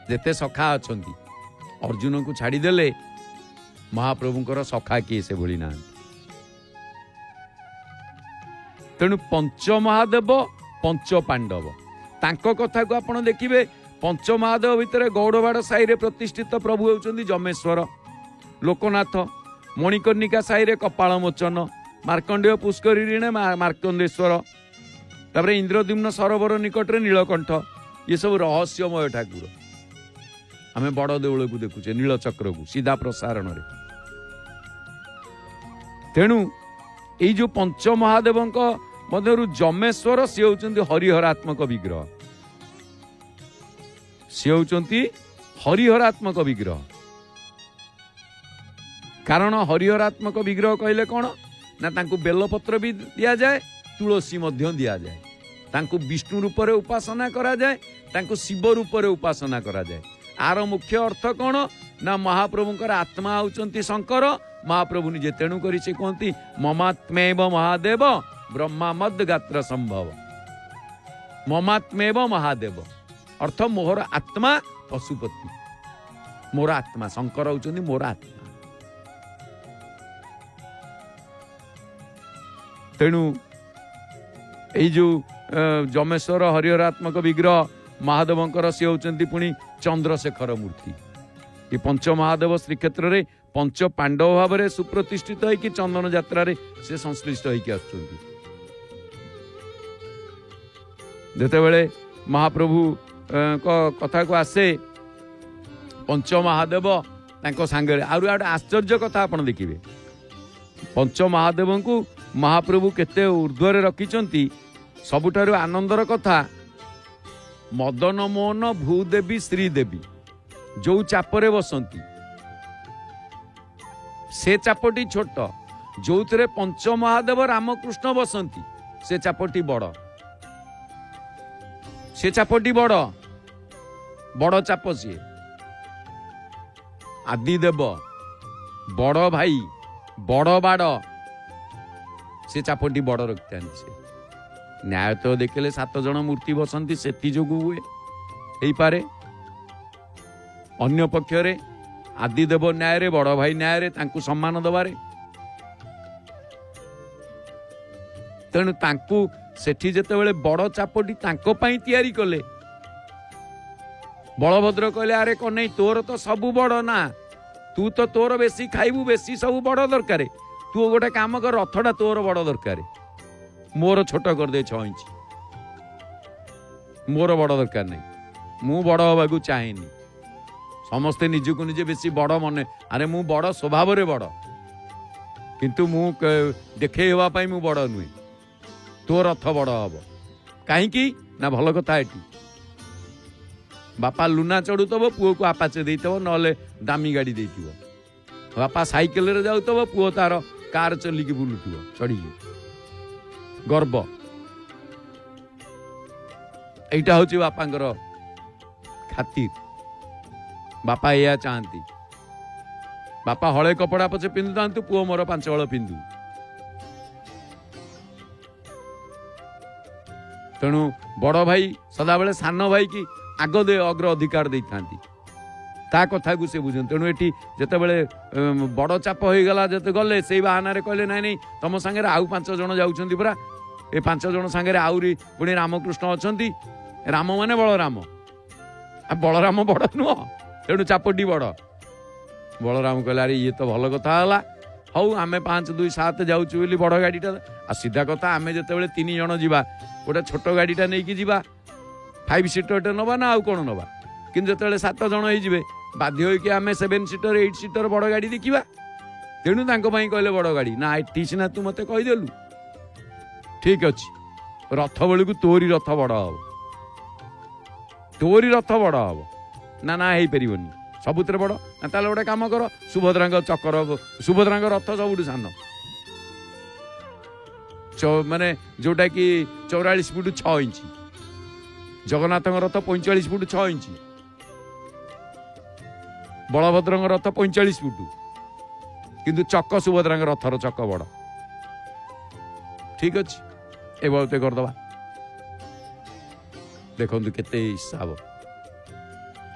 जेते सखा अछंती अर्जुन को छाड़ीदेले महाप्रभुंकर सखा किए से भूली ना तेणु पंच महादेव पंच पांडव तांको कथा को आपण देखिबे पंच महादेव भितर गौड़वाड़ साई रे प्रतिष्ठित प्रभु होउचंदी जमेश्वर लोकनाथ मणिकर्णिका साई रे कपाल मोचन मार्कंडेय पुष्करिणी मार्कंडेश्वर तापर इंद्रद्युम्न सरोवर निकट रे नीलकंठ ये सब रहस्यमय ठाकुर आम बड़ देउल को देखुचे नीलचक्र को सीधा प्रसारण रे तेणु ये जो पंच महादेव मध्यरु जमेश्वर सी होउचंदी हरिहरात्मक विग्रह सी होउचंती हरिहरात्मक विग्रह। कारण हरिहरात्मक विग्रह कहले कौन ना तांको बेलपत्र भी दिया जाए, तुलसी मध्य दिया जाए, तांको विष्णु रूप में उपासना करा जाए, तांको शिव रूप में उपासना करा जाए। आर मुख्य अर्थ कौन ना महाप्रभुंकर आत्मा होउचंती शंकर, महाप्रभु निजे, तेणु करी से कहती ममात्मेव महादेव ब्रह्मा मद गात्र संभव। ममात्मेव महादेव अर्थ मोहर आत्मा पशुपति, मोर आत्मा शंकर होउचंती मोर आत्मा। तेणु यही जो जमेश्वर हरिहरात्मक विग्रह महादेवंकर सी होउचंती पुणी चंद्रशेखर मूर्ति। ये पंच महादेव श्रीक्षेत्र रे पंच पांडव भाव में सुप्रतिष्ठित है कि चंदन यात्रा रे से संश्लिष्ट होइकी आसुचंती। जेतेबेले महाप्रभु कथा को आसे पंच महादेव तांको सांगे आउर आश्चर्य कथा आपण देखिबे। पंच महादेव को महाप्रभु केते ऊर्ध्वरे रखिचंती। सबुठारु आनंदर कथा मदन मोहन भूदेवी श्रीदेवी जो चापरे बसंती से चापटी छोट, जो थे पंच महादेव रामकृष्ण बसंती से चापटी बड़, से चापटी बड़ बड़ चाप सी आदिदेव बड़ भाई बड़ बाड़ से चापटी बड़ रखते से न्याय तो देखले 7 जन मूर्ति बसंती से जो हुए यही पारे। अन्य पक्षरे आदिदेव न्याय रे बड़ भाई न्याय रे तांकु सम्मान दबारे। तेणु तांकु सेठी जेतेबेले बड़ चापटी तांको पई तैयारी कले, बलभद्र कहले अरे कन्हई तोर तो सबु बड़ ना, तू तो तोर बेसी खाइबू बेसी सब बड़ दरकार, तू गोटे काम कर रथटा तोर बड़ दरकार, मोर छोट कर दे 6 इंच, मोर बड़ दरकार नहीं, मु बड़ हवा को चाहेनी। समस्ते निजको निजे बेसी बड़ मने, अरे मु बड़ स्वभाव रे बड़, किंतु मु देखे हेवा पई मु बड़ नुहे, तो रथ बड़ हब कहीं ना। भल कथा एटी बापा लुना चढ़ुतब पुओ को आपाचे देइतब नले दामी गाड़ी देइतिबो, बापा साइकेल रे जाउतब पुओ तार कार चलिकी बुलुतिबो चढ़ी गर्व। एटा होची बापांकर खातिर, बापा या चाहती बापा हले कपड़ा पछे पिंधु तांतु पुओ मोर 5 हल पिंधु। तेणु बड़ भाई सदा बेले सान भाई की आग दे अग्र अधिकार दे थांती, ता कथा को से बुझन। तेणु एठी जते बेले बड़ चाप हो गला जते गले सेई बहाना रे कहले नाही नाही तम संगे आउ 5 जण जाउछंती पुरा, ए 5 जण संगे आउरी पुणी रामकृष्ण अछंती, राम माने बलराम, आ बलराम बड़ नुह, तेणु चापटी बड़। बलराम कहले अरे ये तो भल कथा हला, हौ आमे 5 2 7 जाउछु बोली बड़ गाड़ीटा आ सीधा कथा आमे जतेबेले 3 जण जीवा गोटे छोट गाड़ीटा नहीं कि जीवा 5 सीटर नबा ना आउ कोन नबा, किंतु जतेबेले 7 जण होई जिवे बाध्य होई कि आमे 7 सीटर 8 सीटर बड़ गाड़ी देखिबा। तेणु तांको पई कहले बड़ गाड़ी ना, एठी सिना तू मते कहि देलु ठीक अछि, रथ बेलू तोरी रथ बड़ हब, तोरी रथ बड़ हब ना ना हेई परिबनी सबुतरे बड़ ना। ताले गोटे काम कर सुभद्रांग चक्कर, सुभद्रांग रथ सबुठु सान माने जोटा कि 44 फुट 6 इंच, जगन्नाथ रथ 45 फुट 6 इंच, बलभद्र रथ 45 फुट, किंतु चक सुभद्रांग रथर चक बड़। ठीक अच्छे ए बहुते करदबा। देखु केते हिसाब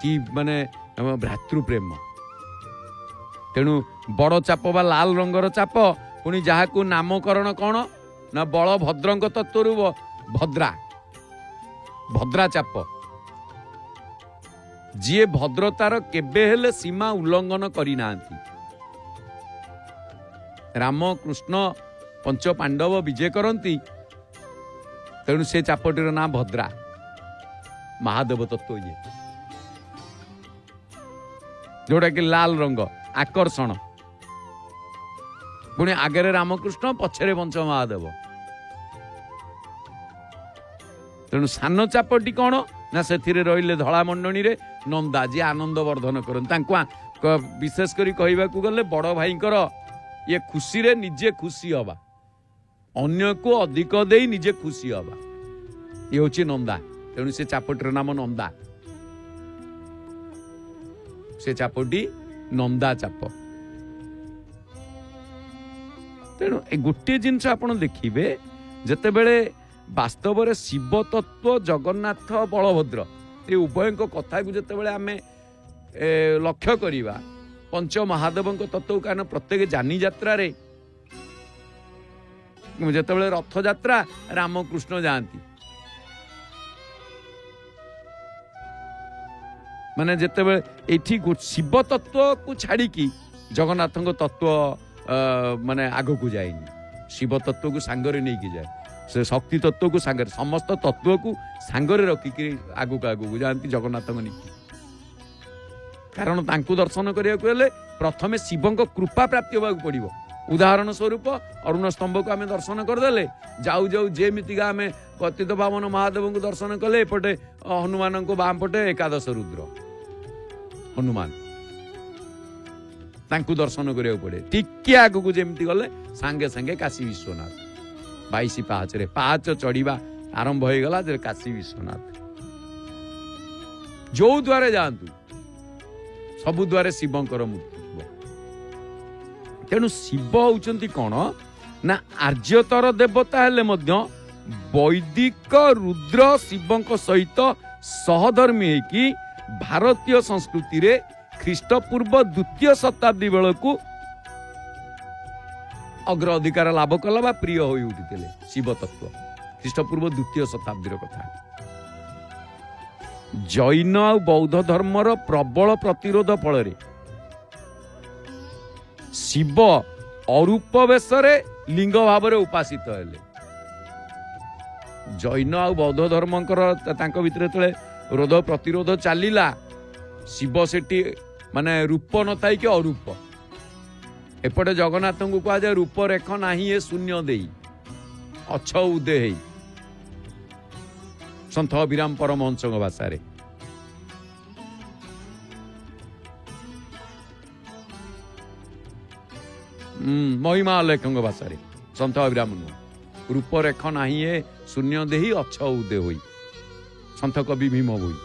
कि माने भ्रातृप्रेम। तेणु बड़ चाप बा लाल रंगर चाप पुणी जहाकू नामकरण कौन ना बलभद्रंक तत्वरु भद्रा, भद्रा चाप, जी भद्रतार केबे हेले सीमा उल्लंघन करी नांती। राम कृष्ण पंच पांडव विजय करती, तेणु से चापटीर ना भद्रा, महादेव तत्व ये जोटा कि लाल रंग आकर्षण, पुणी आगे रामकृष्ण पछरे पंच महादेव। तेणु सान चापटी कौन ना से रहिले धला मंडणी रे नंदा जी आनंद वर्धन करते विशेष करी कहवाकू गले बड़ भाईंकर ये खुशी रे निजे खुशी हवा अन्य को अधिक दे निजे खुशी हवा ये होची नंदा। तेणु से चापटीर नाम नंदा, से चापटी नंदा चाप। तेणु गोटे जिनस आपण देखिबे जेतेबेले वास्तव रे शिव तत्व जगन्नाथ बलभद्र ये उभय कथा को जेतेबेले आमे लक्ष्य करिबा पंच महादेव तत्व कारण प्रत्येक जानी यात्रा रे जेतेबेले रथ यात्रा रामकृष्ण जाती माने जेतेबेले एठी शिव तत्व को छाड़ी की जगन्नाथ तत्व माने आग को जाएनी शिव तत्व को सांगरे नहीं की जाए से शक्ति तत्व को सांगरे समस्त तत्व को सांगरे रखिक आगू को जाती जगन्नाथ नहीं कारण तांकु दर्शन करिया प्रथमे शिव कृपा प्राप्ति होगा पड़ो। उदाहरण स्वरूप अरुण स्तंभ को आम दर्शन करदे जाऊ जाऊ जेमितिका आम पतित पावन महादेव को दर्शन कले एपटे हनुमान को बाम पटे एकादश रुद्र हनुमान तांकु दर्शन करिया पड़े टिके आगू जेमती गले सांगे सांगे काशी विश्वनाथ 22 पाहाच रे पाहाच चढ़ीबा आरंभ हो गला काशी विश्वनाथ जो द्वारे जातु सबु द्वारे शिवंकर मूर्ति तेणु शिव होउचंती कौन ना आर्यतर देवता हेले मध्य वैदिक रुद्र शिवंक सहित सहधर्मी होकी भारतीय संस्कृति रे ख्रीष्टपूर्व द्वितीय शताब्दी बेलू अग्र अधिकार लाभ कला बा प्रिय हो उठी शिव तत्व ख्रीष्टपूर्व द्वितीय शताब्दी कथा जैन और बौद्ध धर्मर प्रबल प्रतिरोध फल शिव अरूप वेश लिंग भाव उपासित हेले जैन और बौद्ध धर्मकर भितर रोध प्रतिरोध चलला शिव सेठी माने रूप न थाई कि अरूप एपटे जगन्नाथ को कहा जाए रूप रेख नाही ये शून्य दे अछ उदे है संत अभिराम परमहंस भाषा रे महिमा अलेख भाषा रे संत अभिराम रूप रेख नाही ये शून्य दे अछ उदे होई संत कवि भीम होई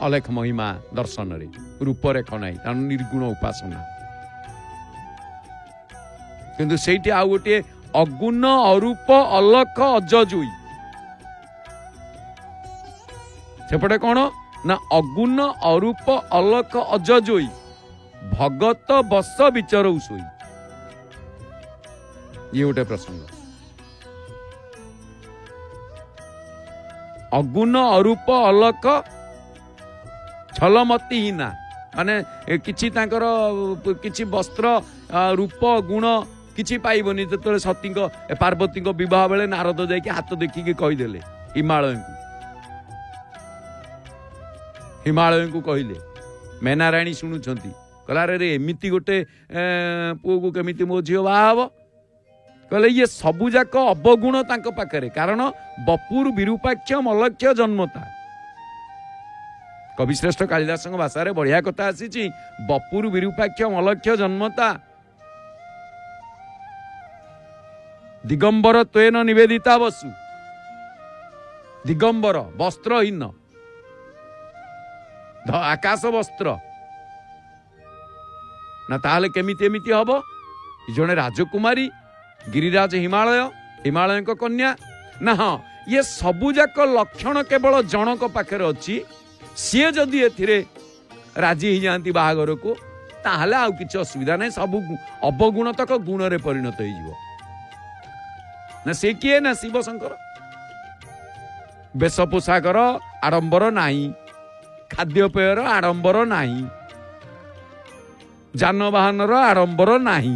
अलेख महिमा दर्शन रे रूप रेख नाही निर्गुण उपासना किंतु सेठी आउ गोटे अगुण अरूप अलख अजजुई सेपटे कौन ना अगुण अरूप अलख अजजुई भगत बस विचर उसोई ये गोटे प्रसंग अगुण अरूप अलख छलमती हीना माने किछि तांकर किछि वस्त्र रूप गुण किछि पाइबनी जो सती पार्वती विवाह बेले नारद जाकि हाथ देखिकी कहीदेले हिमालय को कहले मेनाराणी शुणुंट कहला रे एमती गोटे पुओ को केमिति मो झील बाहा कहले ये सबु जाक अवगुण तांको पाखरे कारण बपुर विरूपाक्ष मलक्ष्य जन्मता कविश्रेष्ठ कालिदास भाषा रे बढ़िया कथा आसी बपुर विरूपाक्ष मलक्ष्य जन्मता दिगंबर त्वेन निवेदिता वसु दिगंबर वस्त्रहीन आकाश वस्त्र ना ताहले केमिति एमिति हबो जने राजकुमारी गिरिराज हिमालय को कन्या ना हाँ ये सबुजाक लक्षण केवल जनक पाखरे अच्छी सी जदि एथिरे राजी हो जाती बाहागर को ताहले आउ किछि असुविधा नहीं सब अवगुण तक गुण रे परिणत हो ना से किए ना शिव शंकर वेश पोशाकर आडंबर नाही खाद्यपेयर आडंबर नाही जानवाहन आडंबर नाही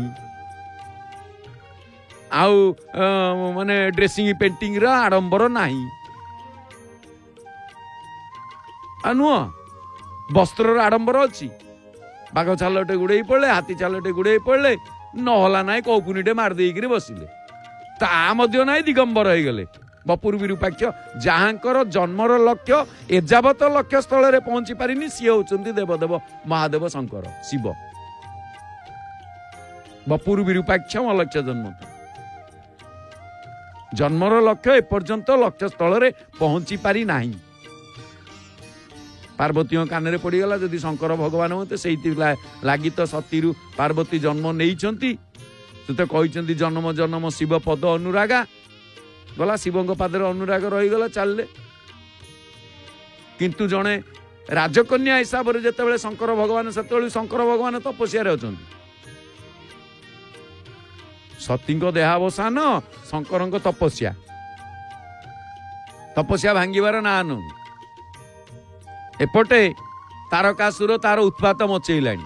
आउ माने ड्रेसिंग पेंटिंग रा आडंबर नाही नुह वस्त्र आडंबर अच्छी बाघ छालटे गुड़े पड़े हाथी छालटे गुड़े पड़े नहला ना कौपुनीटे मारदे बसिले ता ना दिगंबर हो गले बपुर विरूपाक्ष जहाँकर जन्मर लक्ष्य एजावत लक्ष्य स्थल में पहुंची पारिनी सी होउछन्ति देवदेव महादेव शंकर शिव। बपुर विरूपाक्ष अलक्ष्य जन्म जन्मर लक्ष्य एपर्यंत लक्ष्य स्थल में पहुंची पारि नाही। पार्वती कान में पड़गला जदि शंकर भगवान होते से लगी तो सती पार्वती जन्म नहीं से तो कहते जन्म जन्म शिव पद अनुरागा गला शिव पादर अनुराग रहीगला चलले। किंतु जड़े राजकन्या हिसाब से जिते शंकर भगवान से शंकर भगवान तपस्या अच्छा सती देहावसान शंकर तपस्या तपस्या भांगिबार ना नु एपटे तारकासुर तार उत्पात मचेलानी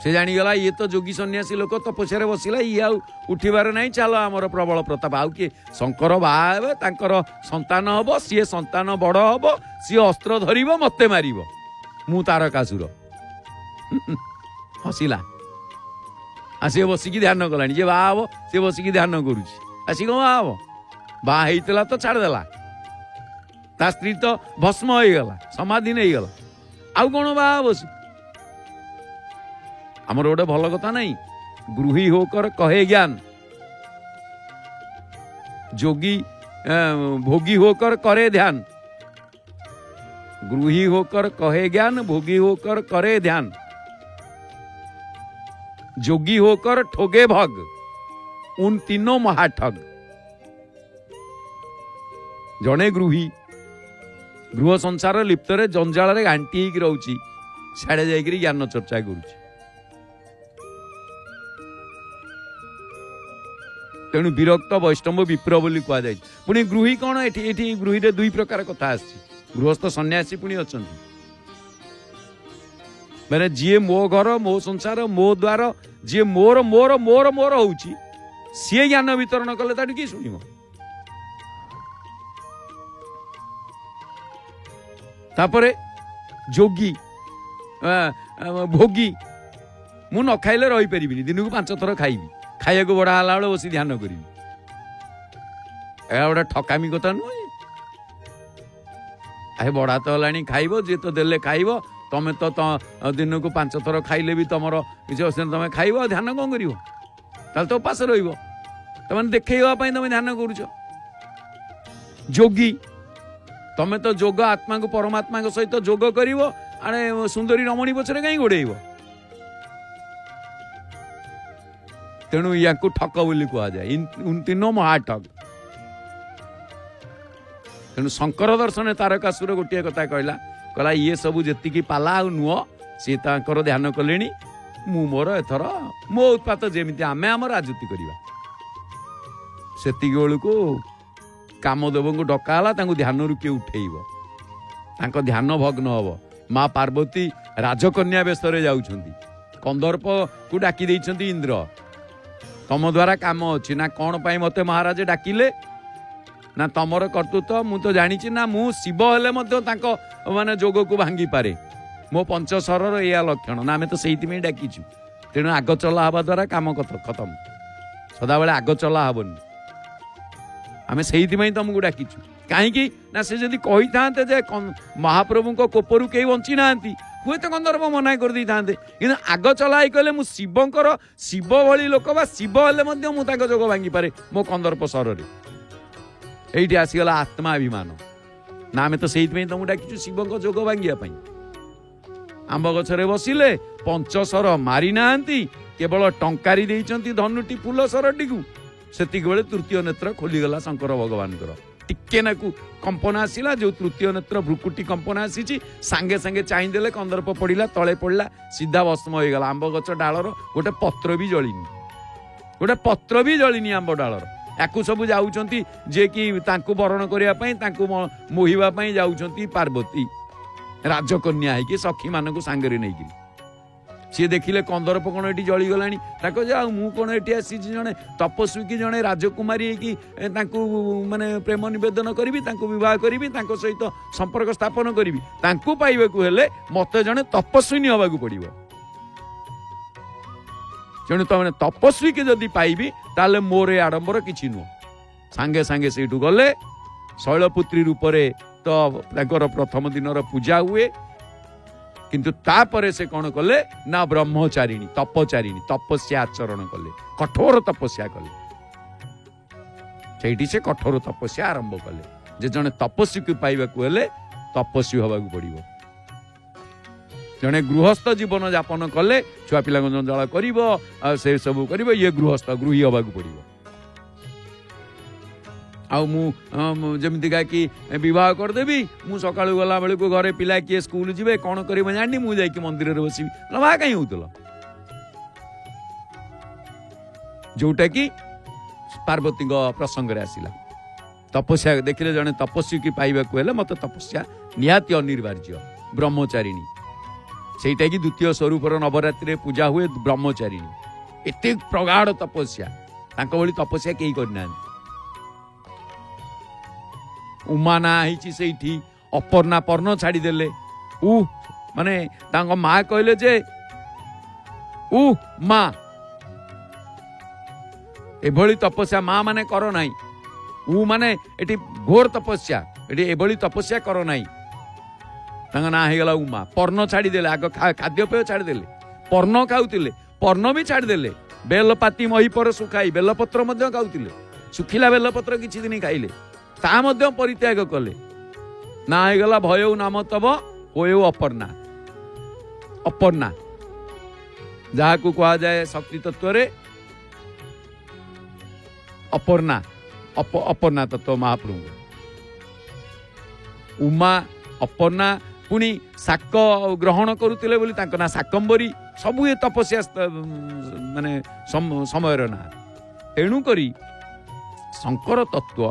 से जानीगला ये तो जोगी सन्यासी लोक तपस्या बसला ये उठिबार नहीं चलो आमर प्रबल प्रताप आउ किए शंकर बाहे तांकर संतान हम सी संतान बड़ हम सी अस्त्र धर मते मार मु तारकासुर हसिला सी बसिकी ध्यान कलानी जे बाहा सी बसिकी ध्यान करुची आसी कौन बाहा होता तो छाड़देला ता स्त्री तो भस्म हो गला समाधि नहीं गला आउ कौन बाहा बस आमर गोटे भल कथा नहीं गृही होकर कहे ज्ञान जोगी भोगी होकर करे ध्यान गृही होकर कहे ज्ञान भोगी होकर करे ध्यान जोगी होकर ठोगे भग उन तीनों महाठग। जड़े गृही गृह संसार लिप्त जंजाल घांटी रोची साड़े जाकि ज्ञान चर्चा करुच्ची तेणु विरक्त वैष्णव विप्र बोली कहुई पुणी गृही कौन ये गृही दुई प्रकार कथा आसी गृहस्थ सन्यासी पुणी अच्छा मैंने जी मो घर मो संसार मो द्वार जी मोर मोर मोर मोर हूँ सी ज्ञान वितरण कले ताकि किए शुण तापरे जोगी भोगी मु न खाइले रही पारिबिनी दिन को 5 थर खाइबी खाइया को बड़ा हाला बस ध्यान करी गोटे ठकामी कथा नुह आ बड़ा तो है खाइब जी तो देले खाइब तमें तो दिन को 5 थर खाइले भी तुम किसी असुविधा तुम खाइब ध्यान कौन कर तो उपास रुम देखा तुम ध्यान करुच जोगी तमें तो जोग आत्मा को परमात्मा सहित जोग कर आड़े सुंदरी रमणी पछरे कहीं गोड़ेब तेणु या ठक बोली कहुए उन तीनों महाठग। तेणु शंकर दर्शन तारकासुर गोटे कथा कहला कहला ये सब जी पाला नुह सी ध्यान कले मु मोर एथर मो उत्पात जमी आम आम राजनीति करवा से बेलू कामदेव को डकाला ध्यान रू किए उठेब ध्यान भग्न हम माँ पार्वती राजकन्या बेश जाउछंती कंदर्प को डाकी देइछंती इंद्र तम द्वारा काम अच्छी ना कौन पाई मते महाराज डाकिले ना तमर कर्तृत्व मु तो जानी ना मु शिव हेले माने जोग को भांगी पारे मो पंचशर या लक्षण ना आम तो से डाकीचु तेणु आग चला हवा द्वारा काम खत्म सदाबले आग चला हबनी आम से तुमको डाकीचु कहीं ना से जदि कही था महाप्रभु को कोपरू कहीं बंची ना हुए तो कंदर्प मना कर दे था कि आग चलाई कहले मु शिवंकर शिव भली लोक बा शिव हेले मुझे जोग भांगी पारे मो कंदर्प सर ये आसीगला आत्माभिमान ना आम तो से तुमको डाकीचु शिव जोग भांगिया आंब गछरे बसिले पंचसर मारी ना केवल टंकारी देइचंती धनुटी फूल सरटी को सेतिक बेले तृतीय नेत्र खोलीगला शंकर भगवान टिके नाकू कंपन आसला जो तृतीय नेत्र भ्रुकुटी कंपन आसी सांगे सांगे चाहिदेले कंदर्प पड़ा तले पड़ा सीधा भस्म हो गला आंब गछ डालर गोटे पत्र भी जलिनी गोटे पत्र भी जलिनी आंब डालर याकू सब जाउछंती जे कि तांकू वरण करने मोहिबा जाउछंती पार्वती राजकन्या है कि सखी मान सांगे नहीं सी देखिले कंदर्प कौन ये जलीगला जा मु कौन ये आसी जड़े तपस्वी की जड़े राजकुमारी कि माने प्रेम नवेदन करी बह करी सहित संपर्क स्थापन करी पाइबा हेले मत जड़े तपस्विनी हवा पड़ो तेणु तमें तपस्वी के जदि पाइबी ताले मोर आडंबर किछि नुह सांगे सांगे सेठू गले शैलपुत्री रूपरे तो तांकर प्रथम दिनर पूजा हुए किंतु तापरे से कौन कले ना ब्रह्मचारिणी तपचारिणी तपस्या आचरण कले कठोर तपस्या कले से कठोर तपस्या आरंभ कले जे जने तपस्वी को पाइबा हेले तपस्वी हवा पड़ो जड़े गृहस्थ जीवन यापन कले छुआ पिला जंजाल कर से सब कर ये गृहस्थ गृही हवा पड़ो आमतीका कि बह करदेवी मु सका गला बेलू घरे पिला किए स्कूल जी कौन कर जानी मुझे मंदिर में बसबी बाहा कहीं होता जोटा कि पार्वती प्रसंग आसला तपस्या देखिले जड़े तपस्वी की पाइबा हेले मत तपस्या निहाती अनिवार्य ब्रह्मचारिणी सेटा कि द्वितीय स्वरूपर नवरात्रि पूजा हुए ब्रह्मचारिणी एत प्रगाढ़ तपस्या तांको भली तपस्या कहीं करना उमा ना ही अपर्णा पर्ण छाड़देले माने तांको माँ कहले जे माँ एभली तपस्या माँ माने कर नाई माने एटी घोर तपस्या एटी एभली तपस्या कर नाई तांका ना हेगला उमा पर्ण छाड़देले आग खाद्यपेय छाड़देले पर्ण खाऊतिले पर्ण भी छाड़देले बेलपाती मही पर सुखाई बेलपत्र मध्य खाऊतिले सुखिला बेलपत्र किछि दिन खाइले ता मध्य परित्याग कले ना हेगला भयौ नाम तब होयौ अपर्णा अपर्णा जहा को कहा जाए शक्ति तत्व रे अपर्णा अपर्णा तत्व महाप्रभु उमा अपर्णा पुणी शाक ग्रहण करुले बोली ना शाकंबरी सबू ये तपस्या माने समय ना तेणु करी शंकर तत्व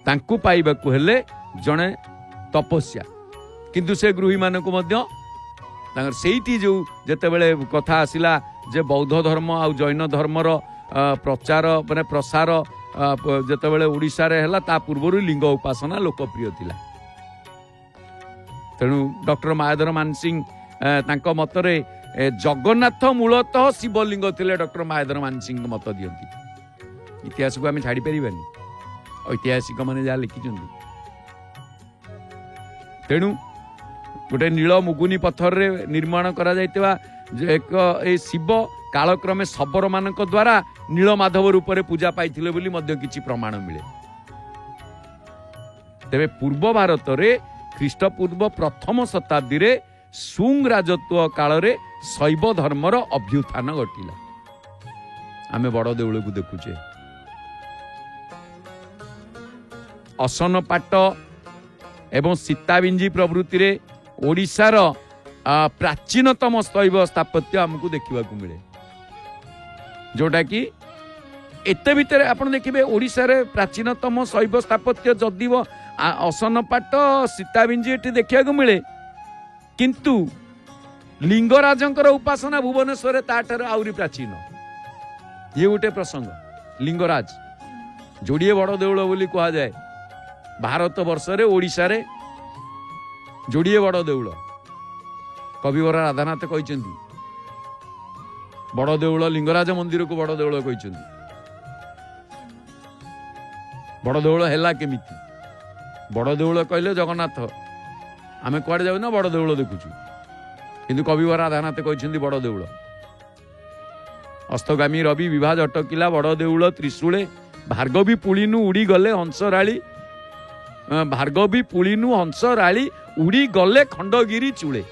तांकु पाइबाकु हेले जणे तपस्या किंतु से गृही मानकु मध्य तांकर सेठी जो जेतेबेले कथा आसिला जे बौद्ध धर्म आ जैन धर्मर प्रचार माने प्रसार जेतेबेले ओडिसा रे हला ता पूर्वरु लिंग उपासना लोकप्रिय थिला तेणु डॉक्टर मायाधर मानसिंह तांको मतरे जगन्नाथ मूलतः शिवलिंग थिले डॉक्टर मायाधर मानसिंह मत दियंती इतिहास को आम छाड़ी पारिबानी ऐतिहासिक मैंने जहाँ लिखिं तेणु गोटे नील मुगुनी पत्थर रे निर्माण करा जाइतवा एक शिव कालक्रमे शबर मान द्वारा नीलमाधव रूप से पूजा पाइथिले बोली मध्य किछि प्रमाण मिले तेरे पूर्व भारत रे ख्रीष्टपूर्व प्रथम शताब्दी रे सुंग राजत्व काल रे शैव धर्मर अभ्युत्थान घटिला आमे बड़ देउळ को देखुचे असन पाट एवं सीताविंजी प्रवृत्ति रे ओडिशार प्राचीनतम शैव स्थापत्य आमको देखा मिले जोटा कि एते भितर आपण देखिबे ओडिशा रे प्राचीनतम शैव स्थापत्य जदि असन पाट सीताविंजी एटी देखा मिले किंतु लिंगराजंकर उपासना भुवनेश्वर ताठार आउरी प्राचीन ये गोटे प्रसंग लिंगराज जोड़िए बड़ देउल बोली कहा जाए भारत वर्ष रे ओडिशा रे जोड़िए बड़ देउल कविवर राधानाथ कहते बड़ देउल लिंगराज मंदिर को बड़ देउल कहते बड़ देउल हैला केमिति बड़ देउल कहले जगन्नाथ आमे कुआडे जाऊ ना बड़ देउल देखुछु किंतु कविवर राधानाथ कहते बड़ देउल अस्तगामी रवि विवाह अटकिला बड़ देउल त्रिशूले भार्गवी पुलिनु उड़ी गले हंसराली भार्गवी पुलिनु हंसराली उड़ी गले खंडगिरी चूले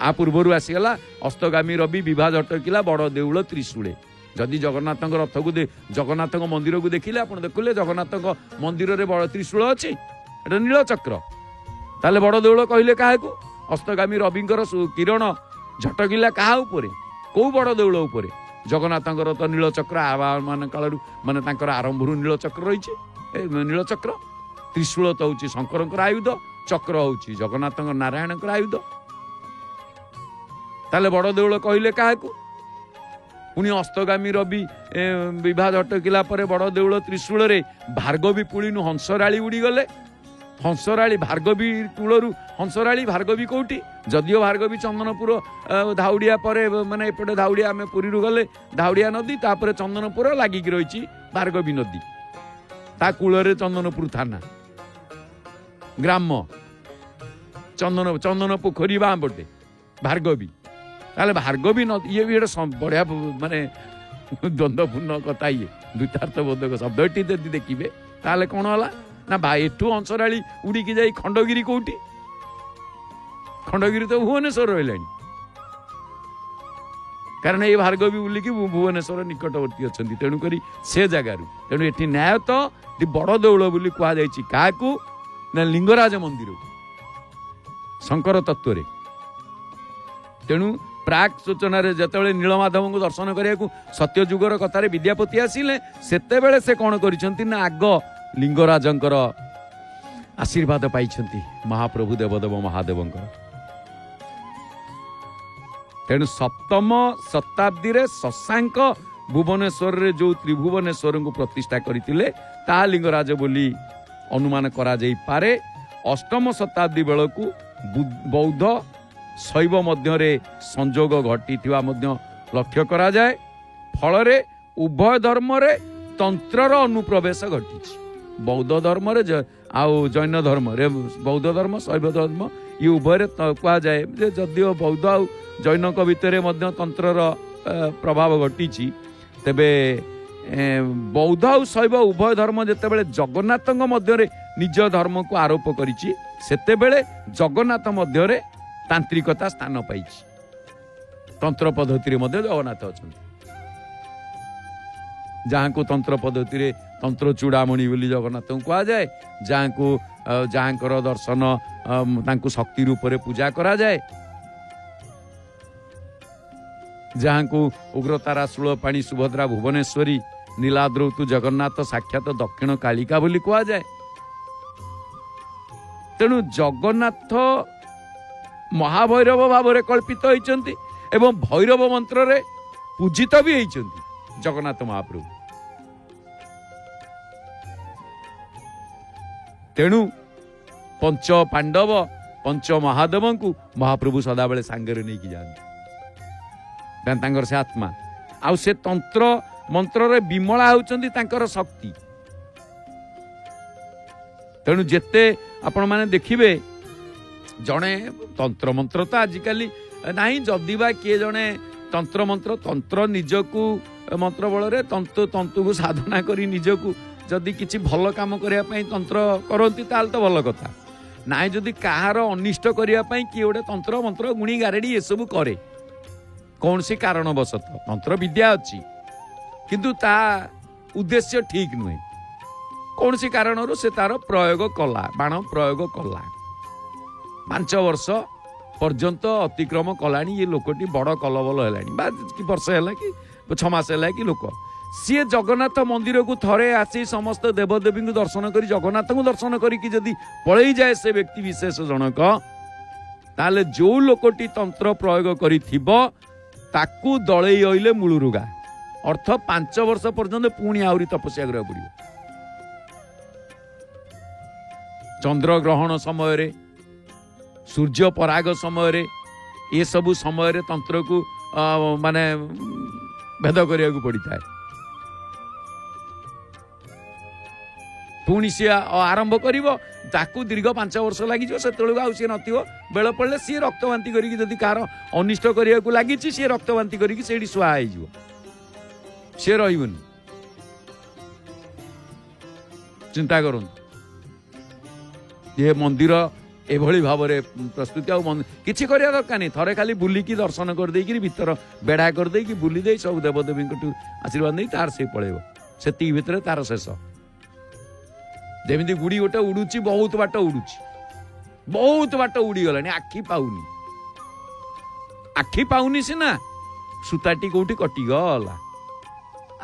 आ पूर्वर आसीगला अस्तगामी रवि विवाह अटकिला बड़ देउल त्रिशूले जदि जगन्नाथ रथ को जगन्नाथ मंदिर को देखिले आप देखुले जगन्नाथ मंदिर रे बड़ त्रिशूल अच्छी एटा नीलचक्र ताले बड़ देउल कहले क्या अस्तगामी रविंकर किरण झटकिला क्या कौ बड़ देउल उपरे जगन्नाथंकर तो नीलचक्र आवाहन काल माने आरंभ नीलचक्र रही नीलचक्र त्रिशूल तो हूँ शंकर आयुध चक्र हूँ जगन्नाथ नारायण आयुध ताले बड़ देउल कहले क्या पुणी अस्तगामी रवि विवाह अटकिला बड़ देउल त्रिशूल रे भार्गवी पुलिनु हंसराली उड़ी गले हंसराली भार्गवी कूलू हंसराली भार्गवी कौटी जदियो भार्गवी चंदनपुर धाउड़िया पर माने एपटे धाउड़िया आम पुरी गले धाउड़िया नदी तापर चंदनपुर लागिक रही ଭାର୍ଗବୀ ନଦୀ, ତା କୂଳରେ ଚନ୍ଦନପୁର ଥାନା, ଗ୍ରାମ ଚନ୍ଦନ ପୋଖରୀ ବାଁ ପଟେ ଭାର୍ଗବୀ। ତାହେଲେ ଭାର୍ଗବୀ ନଦୀ ଇଏ ବି ଗୋଟେ ବଢିଆ ମାନେ ଦ୍ୱନ୍ଦ୍ୱପୂର୍ଣ୍ଣ କଥା, ଇଏ ଦ୍ୱିତାର୍ଥବୋଧକ ଶବ୍ଦ। ଏଠି ଯଦି ଦେଖିବେ ତାହେଲେ କଣ ହେଲା ନା ଭାଇ ଏଠୁ ଅଂଶରାଳୀ ଉଡ଼ିକି ଯାଇ ଖଣ୍ଡଗିରି କୋଉଠି? ଖଣ୍ଡଗିରି ତ ଭୁବନେଶ୍ୱର ରହିଲାଣି, କାରଣ ଏଇ ଭାର୍ଗବୀ ବୁଲିକି ଭୁବନେଶ୍ୱର ନିକଟବର୍ତ୍ତୀ ଅଛନ୍ତି, ତେଣୁକରି ସେ ଜାଗାରୁ। ତେଣୁ ଏଠି ନ୍ୟାୟତଃ ଏଠି ବଡ଼ ଦେଉଳ ବୋଲି କୁହାଯାଇଛି କାହାକୁ ନା ଲିଙ୍ଗରାଜ ମନ୍ଦିରକୁ ଶଙ୍କର ତତ୍ତ୍ୱରେ। ତେଣୁ ପ୍ରାକ୍ ସୂଚନାରେ ଯେତେବେଳେ ନୀଳମାଧବଙ୍କୁ ଦର୍ଶନ କରିବାକୁ ସତ୍ୟଯୁଗର କଥାରେ ବିଦ୍ୟାପତି ଆସିଲେ, ସେତେବେଳେ ସେ କଣ କରିଛନ୍ତି ନା ଆଗ ଲିଙ୍ଗରାଜଙ୍କର ଆଶୀର୍ବାଦ ପାଇଛନ୍ତି ମହାପ୍ରଭୁ ଦେବଦେବ ମହାଦେବଙ୍କର। ତେଣୁ ସପ୍ତମ ଶତାବ୍ଦୀରେ ଶଶାଙ୍କ ଭୁବନେଶ୍ୱରରେ ଯେଉଁ ତ୍ରିଭୁବନେଶ୍ୱରଙ୍କୁ ପ୍ରତିଷ୍ଠା କରିଥିଲେ ତାହା ଲିଙ୍ଗରାଜ ବୋଲି ଅନୁମାନ କରାଯାଇପାରେ। ଅଷ୍ଟମ ଶତାବ୍ଦୀ ବେଳକୁ ବୌଦ୍ଧ ଶୈବ ମଧ୍ୟରେ ସଂଯୋଗ ଘଟିଥିବା ମଧ୍ୟ ଲକ୍ଷ୍ୟ କରାଯାଏ। ଫଳରେ ଉଭୟ ଧର୍ମରେ ତନ୍ତ୍ରର ଅନୁପ୍ରବେଶ ଘଟିଛି। ବୌଦ୍ଧ ଧର୍ମରେ ଆଉ ଜୈନ ଧର୍ମରେ, ବୌଦ୍ଧ ଧର୍ମ ଶୈବ ଧର୍ମ ଇଏ ଉଭୟରେ କୁହାଯାଏ ଯେ ଯଦିଓ ବୌଦ୍ଧ ଆଉ ଜୈନଙ୍କ ଭିତରେ ମଧ୍ୟ ତନ୍ତ୍ରର ପ୍ରଭାବ ଘଟିଛି, ତେବେ ବୌଦ୍ଧ ଆଉ ଶୈବ ଉଭୟ ଧର୍ମ ଯେତେବେଳେ ଜଗନ୍ନାଥଙ୍କ ମଧ୍ୟରେ ନିଜ ଧର୍ମକୁ ଆରୋପ କରିଛି, ସେତେବେଳେ ଜଗନ୍ନାଥ ମଧ୍ୟରେ ତାନ୍ତ୍ରିକତା ସ୍ଥାନ ପାଇଛି। ତନ୍ତ୍ର ପଦ୍ଧତିରେ ମଧ୍ୟ ଜଗନ୍ନାଥ ଅଛନ୍ତି, ଯାହାଙ୍କୁ ତନ୍ତ୍ର ପଦ୍ଧତିରେ ତନ୍ତ୍ର ଚୂଡ଼ାମଣି ବୋଲି ଜଗନ୍ନାଥଙ୍କୁ କୁହାଯାଏ, ଯାହାଙ୍କର ଦର୍ଶନ ତାଙ୍କୁ ଶକ୍ତି ରୂପରେ ପୂଜା କରାଯାଏ, ଯାହାଙ୍କୁ ଉଗ୍ରତାରା ଶୂଳପାଣି ସୁଭଦ୍ରା ଭୁବନେଶ୍ୱରୀ ନୀଳାଦ୍ରୌତୁ ଜଗନ୍ନାଥ ସାକ୍ଷାତ ଦକ୍ଷିଣ କାଳିକା ବୋଲି କୁହାଯାଏ। ତେଣୁ ଜଗନ୍ନାଥ ମହାଭୈରବ ଭାବରେ କଳ୍ପିତ ହୋଇଛନ୍ତି ଏବଂ ଭୈରବ ମନ୍ତ୍ରରେ ପୂଜିତ ବି ହୋଇଛନ୍ତି ଜଗନ୍ନାଥ ମହାପ୍ରଭୁ। ତେଣୁ ପଞ୍ଚ ପାଣ୍ଡବ ପଞ୍ଚ ମହାଦେବଙ୍କୁ ମହାପ୍ରଭୁ ସଦାବେଳେ ସାଙ୍ଗରେ ନେଇକି ଯାଆନ୍ତି, ତାଙ୍କର ସେ ଆତ୍ମା। ଆଉ ସେ ତନ୍ତ୍ର ମନ୍ତ୍ରରେ ବିମଳା ହେଉଛନ୍ତି ତାଙ୍କର ଶକ୍ତି। ତେଣୁ ଯେତେ ଆପଣମାନେ ଦେଖିବେ, ଜଣେ ତନ୍ତ୍ରମନ୍ତ୍ର ତ ଆଜିକାଲି ନାହିଁ, ଯଦି ବା କିଏ ଜଣେ ତନ୍ତ୍ର ନିଜକୁ ମନ୍ତ୍ର ବଳରେ ତନ୍ତୁକୁ ସାଧନା କରି ନିଜକୁ ଯଦି କିଛି ଭଲ କାମ କରିବା ପାଇଁ ତନ୍ତ୍ର କରନ୍ତି ତାହେଲେ ତ ଭଲ କଥା। ନାହିଁ ଯଦି କାହାର ଅନିଷ୍ଟ କରିବା ପାଇଁ କିଏ ଗୋଟେ ତନ୍ତ୍ର ମନ୍ତ୍ର ଗୁଣି ଗାରେଡ଼ି ଏସବୁ କରେ କୌଣସି କାରଣବଶତଃ, ତନ୍ତ୍ର ବିଦ୍ୟା ଅଛି କିନ୍ତୁ ତା ଉଦ୍ଦେଶ୍ୟ ଠିକ ନୁହେଁ, କୌଣସି କାରଣରୁ ସେ ତାର ପ୍ରୟୋଗ କଲା, ବାଣ ପ୍ରୟୋଗ କଲା, 5 ବର୍ଷ ପର୍ଯ୍ୟନ୍ତ ଅତିକ୍ରମ କଲାଣି, ଇଏ ଲୋକଟି ବଡ଼ କଲବଲ ହେଲାଣି, ବା ବର୍ଷ ହେଲା କି 6 ମାସ ହେଲା କି ଲୋକ, ସିଏ ଜଗନ୍ନାଥ ମନ୍ଦିରକୁ ଥରେ ଆସି ସମସ୍ତ ଦେବଦେବୀଙ୍କୁ ଦର୍ଶନ କରି ଜଗନ୍ନାଥଙ୍କୁ ଦର୍ଶନ କରିକି ଯଦି ପଳେଇ ଯାଏ ସେ ବ୍ୟକ୍ତି ବିଶେଷ ଜଣକ, ତାହେଲେ ଯୋଉ ଲୋକଟି ତନ୍ତ୍ର ପ୍ରୟୋଗ କରିଥିବ ତାକୁ ଦଳେଇ ଅଇଲେ ମୂଳରୁଗା, ଅର୍ଥ 5 ବର୍ଷ ପର୍ଯ୍ୟନ୍ତ ପୁଣି ଆହୁରି ତପସ୍ୟା କରିବାକୁ ପଡ଼ିବ। ଚନ୍ଦ୍ରଗ୍ରହଣ ସମୟରେ, ସୂର୍ଯ୍ୟ ପରାଗ ସମୟରେ, ଏସବୁ ସମୟରେ ତନ୍ତ୍ରକୁ ମାନେ ଭେଦ କରିବାକୁ ପଡ଼ିଥାଏ। ପୁଣି ସିଏ ଆରମ୍ଭ କରିବ, ତାକୁ ଦୀର୍ଘ 5 ବର୍ଷ ଲାଗିଯିବ, ସେତେବେଳକୁ ଆଉ ସିଏ ନଥିବ। ବେଳ ପଡ଼ିଲେ ସିଏ ରକ୍ତବାନ୍ତି କରିକି, ଯଦି କାହାର ଅନିଷ୍ଟ କରିବାକୁ ଲାଗିଛି ସିଏ ରକ୍ତବାନ୍ତି କରିକି ସେଇଠି ଶୁଆ ହେଇଯିବ, ସିଏ ରହିବନି। ଚିନ୍ତା କରନ୍ତୁ, ଏ ମନ୍ଦିର ଏଭଳି ଭାବରେ ପ୍ରସ୍ତୁତି, ଆଉ କିଛି କରିବା ଦରକାର ନାହିଁ, ଥରେ ଖାଲି ବୁଲିକି ଦର୍ଶନ କରିଦେଇକି ଭିତର ବେଢ଼ା କରିଦେଇକି ବୁଲି ଦେଇ ସବୁ ଦେବଦେବୀଙ୍କଠୁ ଆଶୀର୍ବାଦ ନେଇ ତାର ସେ ପଳେଇବ, ସେତିକି ଭିତରେ ତାର ଶେଷ। ଯେମିତି ଗୁଡ଼ି ଗୋଟେ ଉଡୁଛି, ବହୁତ ବାଟ ଉଡୁଛି, ବହୁତ ବାଟ ଉଡ଼ିଗଲାଣି, ଆଖି ପାଉନି ସିନା, ସୂତାଟି କୋଉଠି କଟିଗଲା,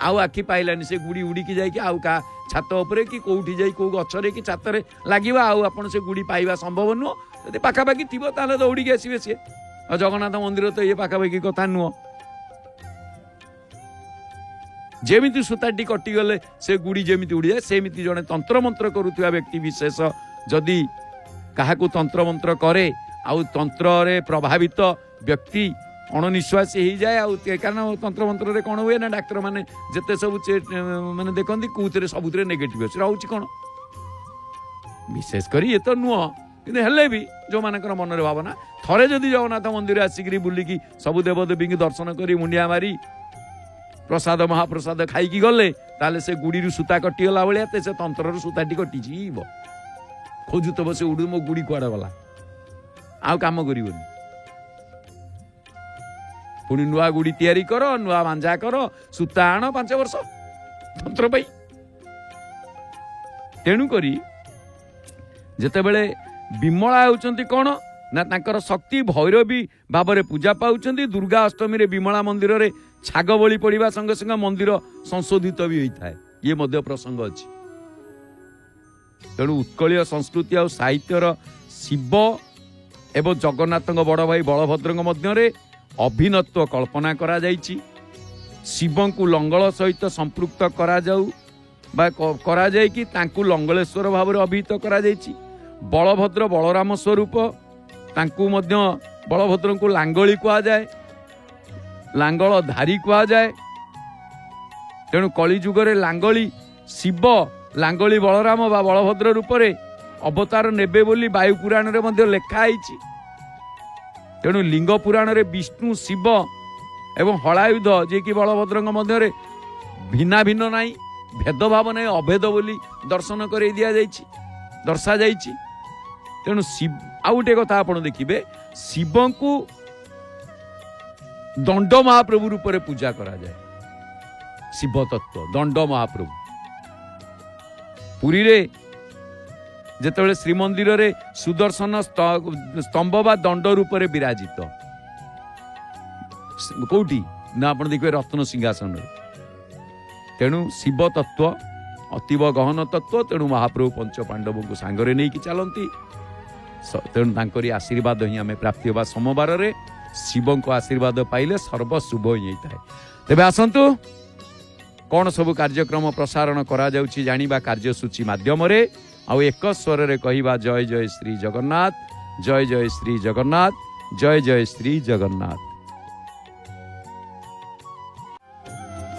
ଆଉ ଆଖି ପାଇଲାନି, ସେ ଗୁଡ଼ି ଉଡ଼ିକି ଯାଇକି ଆଉ କାହା ଛାତ ଉପରେ କି କୋଉଠି ଯାଇ କୋଉ ଗଛରେ କି ଛାତରେ ଲାଗିବ, ଆଉ ଆପଣ ସେ ଗୁଡ଼ି ପାଇବା ସମ୍ଭବ ନୁହଁ। ଯଦି ପାଖାପାଖି ଥିବ ତାହେଲେ ଦୌଡ଼ିକି ଆସିବେ ସିଏ। ଆଉ ଜଗନ୍ନାଥ ମନ୍ଦିର ତ ଇଏ ପାଖାପାଖି କଥା ନୁହଁ। ଯେମିତି ସୂତାଟି କଟିଗଲେ ସେ ଗୁଡ଼ି ଯେମିତି ଉଡ଼ିଯାଏ, ସେମିତି ଜଣେ ତନ୍ତ୍ରମନ୍ତ୍ର କରୁଥିବା ବ୍ୟକ୍ତି ବିଶେଷ ଯଦି କାହାକୁ ତନ୍ତ୍ରମନ୍ତ୍ର କରେ, ଆଉ ତନ୍ତ୍ରରେ ପ୍ରଭାବିତ ବ୍ୟକ୍ତି ଅଣନିଶ୍ୱାସୀ ହେଇଯାଏ। ଆଉ କାରଣ ତନ୍ତ୍ରମନ୍ତ୍ରରେ କ'ଣ ହୁଏ ନା ଡାକ୍ତରମାନେ ଯେତେ ସବୁ ମାନେ ଦେଖନ୍ତି କେଉଁଥିରେ ସବୁଥିରେ ନେଗେଟିଭ୍ ଅଛି ରହୁଛି କ'ଣ। ବିଶେଷ କରି ଏ ତ ନୁହଁ, କିନ୍ତୁ ହେଲେ ବି ଯେଉଁମାନଙ୍କର ମନରେ ଭାବନା, ଥରେ ଯଦି ଜଗନ୍ନାଥ ମନ୍ଦିର ଆସିକିରି ବୁଲିକି ସବୁ ଦେବଦେବୀଙ୍କୁ ଦର୍ଶନ କରି ମୁଣ୍ଡିଆ ମାରି ପ୍ରସାଦ ମହାପ୍ରସାଦ ଖାଇକି ଗଲେ, ତାହେଲେ ସେ ଗୁଡ଼ିରୁ ସୂତା କଟିଗଲା ଭଳିଆ ସେ ତନ୍ତ୍ରର ସୂତାଟି କଟିଯିବ। ଖୋଜୁଥିବ ସେ ଉଡ଼ୁ ମୋ ଗୁଡ଼ି କୁଆଡ଼େ ଗଲା, ଆଉ କାମ କରିବନି। ପୁଣି ନୂଆ ଗୁଡ଼ି ତିଆରି କର, ନୂଆ ମାଞ୍ଜା କର, ସୂତା ଆଣ 5 ବର୍ଷ ତନ୍ତ୍ର ପାଇଁ। ତେଣୁକରି ଯେତେବେଳେ ବିମଳା ହେଉଛନ୍ତି କ'ଣ ନା ତାଙ୍କର ଶକ୍ତି ଭୈରବୀ ଭାବରେ ପୂଜା ପାଉଛନ୍ତି। ଦୁର୍ଗା ଅଷ୍ଟମୀରେ ବିମଳା ମନ୍ଦିରରେ ଛାଗ ବଳି ପଡ଼ିବା ସଙ୍ଗେ ସଙ୍ଗେ ମନ୍ଦିର ସଂଶୋଧିତ ବି ହୋଇଥାଏ। ଇଏ ମଧ୍ୟ ପ୍ରସଙ୍ଗ ଅଛି। ତେଣୁ ଉତ୍କଳୀୟ ସଂସ୍କୃତି ଆଉ ସାହିତ୍ୟର ଶିବ ଏବଂ ଜଗନ୍ନାଥଙ୍କ ବଡ଼ ଭାଇ ବଳଭଦ୍ରଙ୍କ ମଧ୍ୟରେ ଅଭିନତ୍ୱ କଳ୍ପନା କରାଯାଇଛି। ଶିବଙ୍କୁ ଲଙ୍ଗଳ ସହିତ ସମ୍ପୃକ୍ତ କରାଯାଉ ବା କରାଯାଇକି ତାଙ୍କୁ ଲଙ୍ଗଳେଶ୍ୱର ଭାବରେ ଅଭିହିତ କରାଯାଇଛି। ବଳଭଦ୍ର ବଳରାମ ସ୍ୱରୂପ, ତାଙ୍କୁ ମଧ୍ୟ ବଳଭଦ୍ରଙ୍କୁ ଲାଙ୍ଗଳି କୁହାଯାଏ, ଲାଙ୍ଗଳ ଧାରୀ କୁହାଯାଏ। ତେଣୁ କଳିଯୁଗରେ ଲାଙ୍ଗଳି ଶିବ ଲାଙ୍ଗଳି ବଳରାମ ବା ବଳଭଦ୍ର ରୂପରେ ଅବତାର ନେବେ ବୋଲି ବାୟୁ ପୁରାଣରେ ମଧ୍ୟ ଲେଖା ହେଇଛି। ତେଣୁ ଲିଙ୍ଗ ପୁରାଣରେ ବିଷ୍ଣୁ ଶିବ ଏବଂ ହଳାୟୁଧ ଯିଏକି ବଳଭଦ୍ରଙ୍କ ମଧ୍ୟରେ ଭିନ୍ନ ଭିନ୍ନ ନାହିଁ, ଭେଦଭାବ ନାହିଁ, ଅଭେଦ ବୋଲି ଦର୍ଶନ କରାଇ ଦିଆଯାଇଛି, ଦର୍ଶାଯାଇଛି। ତେଣୁ ଆଉ ଗୋଟେ କଥା ଆପଣ ଦେଖିବେ, ଶିବଙ୍କୁ ଦଣ୍ଡ ମହାପ୍ରଭୁ ରୂପରେ ପୂଜା କରାଯାଏ। ଶିବ ତତ୍ଵ ଦଣ୍ଡ ମହାପ୍ରଭୁ ପୁରୀରେ ଯେତେବେଳେ ଶ୍ରୀମନ୍ଦିରରେ ସୁଦର୍ଶନ ସ୍ତମ୍ଭ ବା ଦଣ୍ଡ ରୂପରେ ବିରାଜିତ, କୋଉଠି ନା ଆପଣ ଦେଖିବେ ରତ୍ନ ସିଂହାସନରେ। ତେଣୁ ଶିବ ତତ୍ଵ ଅତୀବ ଗହନ ତତ୍ଵ। ତେଣୁ ମହାପ୍ରଭୁ ପଞ୍ଚ ପାଣ୍ଡବଙ୍କୁ ସାଙ୍ଗରେ ନେଇକି ଚାଲନ୍ତି। ତେଣୁ ତାଙ୍କରି ଆଶୀର୍ବାଦ ହିଁ ଆମେ ପ୍ରାପ୍ତି ହେବା ସୋମବାରରେ। ଶିବଙ୍କ ଆଶୀର୍ବାଦ ପାଇଲେ ସର୍ବଶୁଭ ହେଇଥାଏ। ତେବେ ଆସନ୍ତୁ କ'ଣ ସବୁ କାର୍ଯ୍ୟକ୍ରମ ପ୍ରସାରଣ କରାଯାଉଛି ଜାଣିବା କାର୍ଯ୍ୟସୂଚୀ ମାଧ୍ୟମରେ। ଆଉ ଏକ ସ୍ୱରରେ କହିବା ଜୟ ଜୟ ଶ୍ରୀ ଜଗନ୍ନାଥ, ଜୟ ଜୟ ଶ୍ରୀ ଜଗନ୍ନାଥ, ଜୟ ଜୟ ଶ୍ରୀ ଜଗନ୍ନାଥ।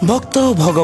ଭକ୍ତ ଭଗବାନ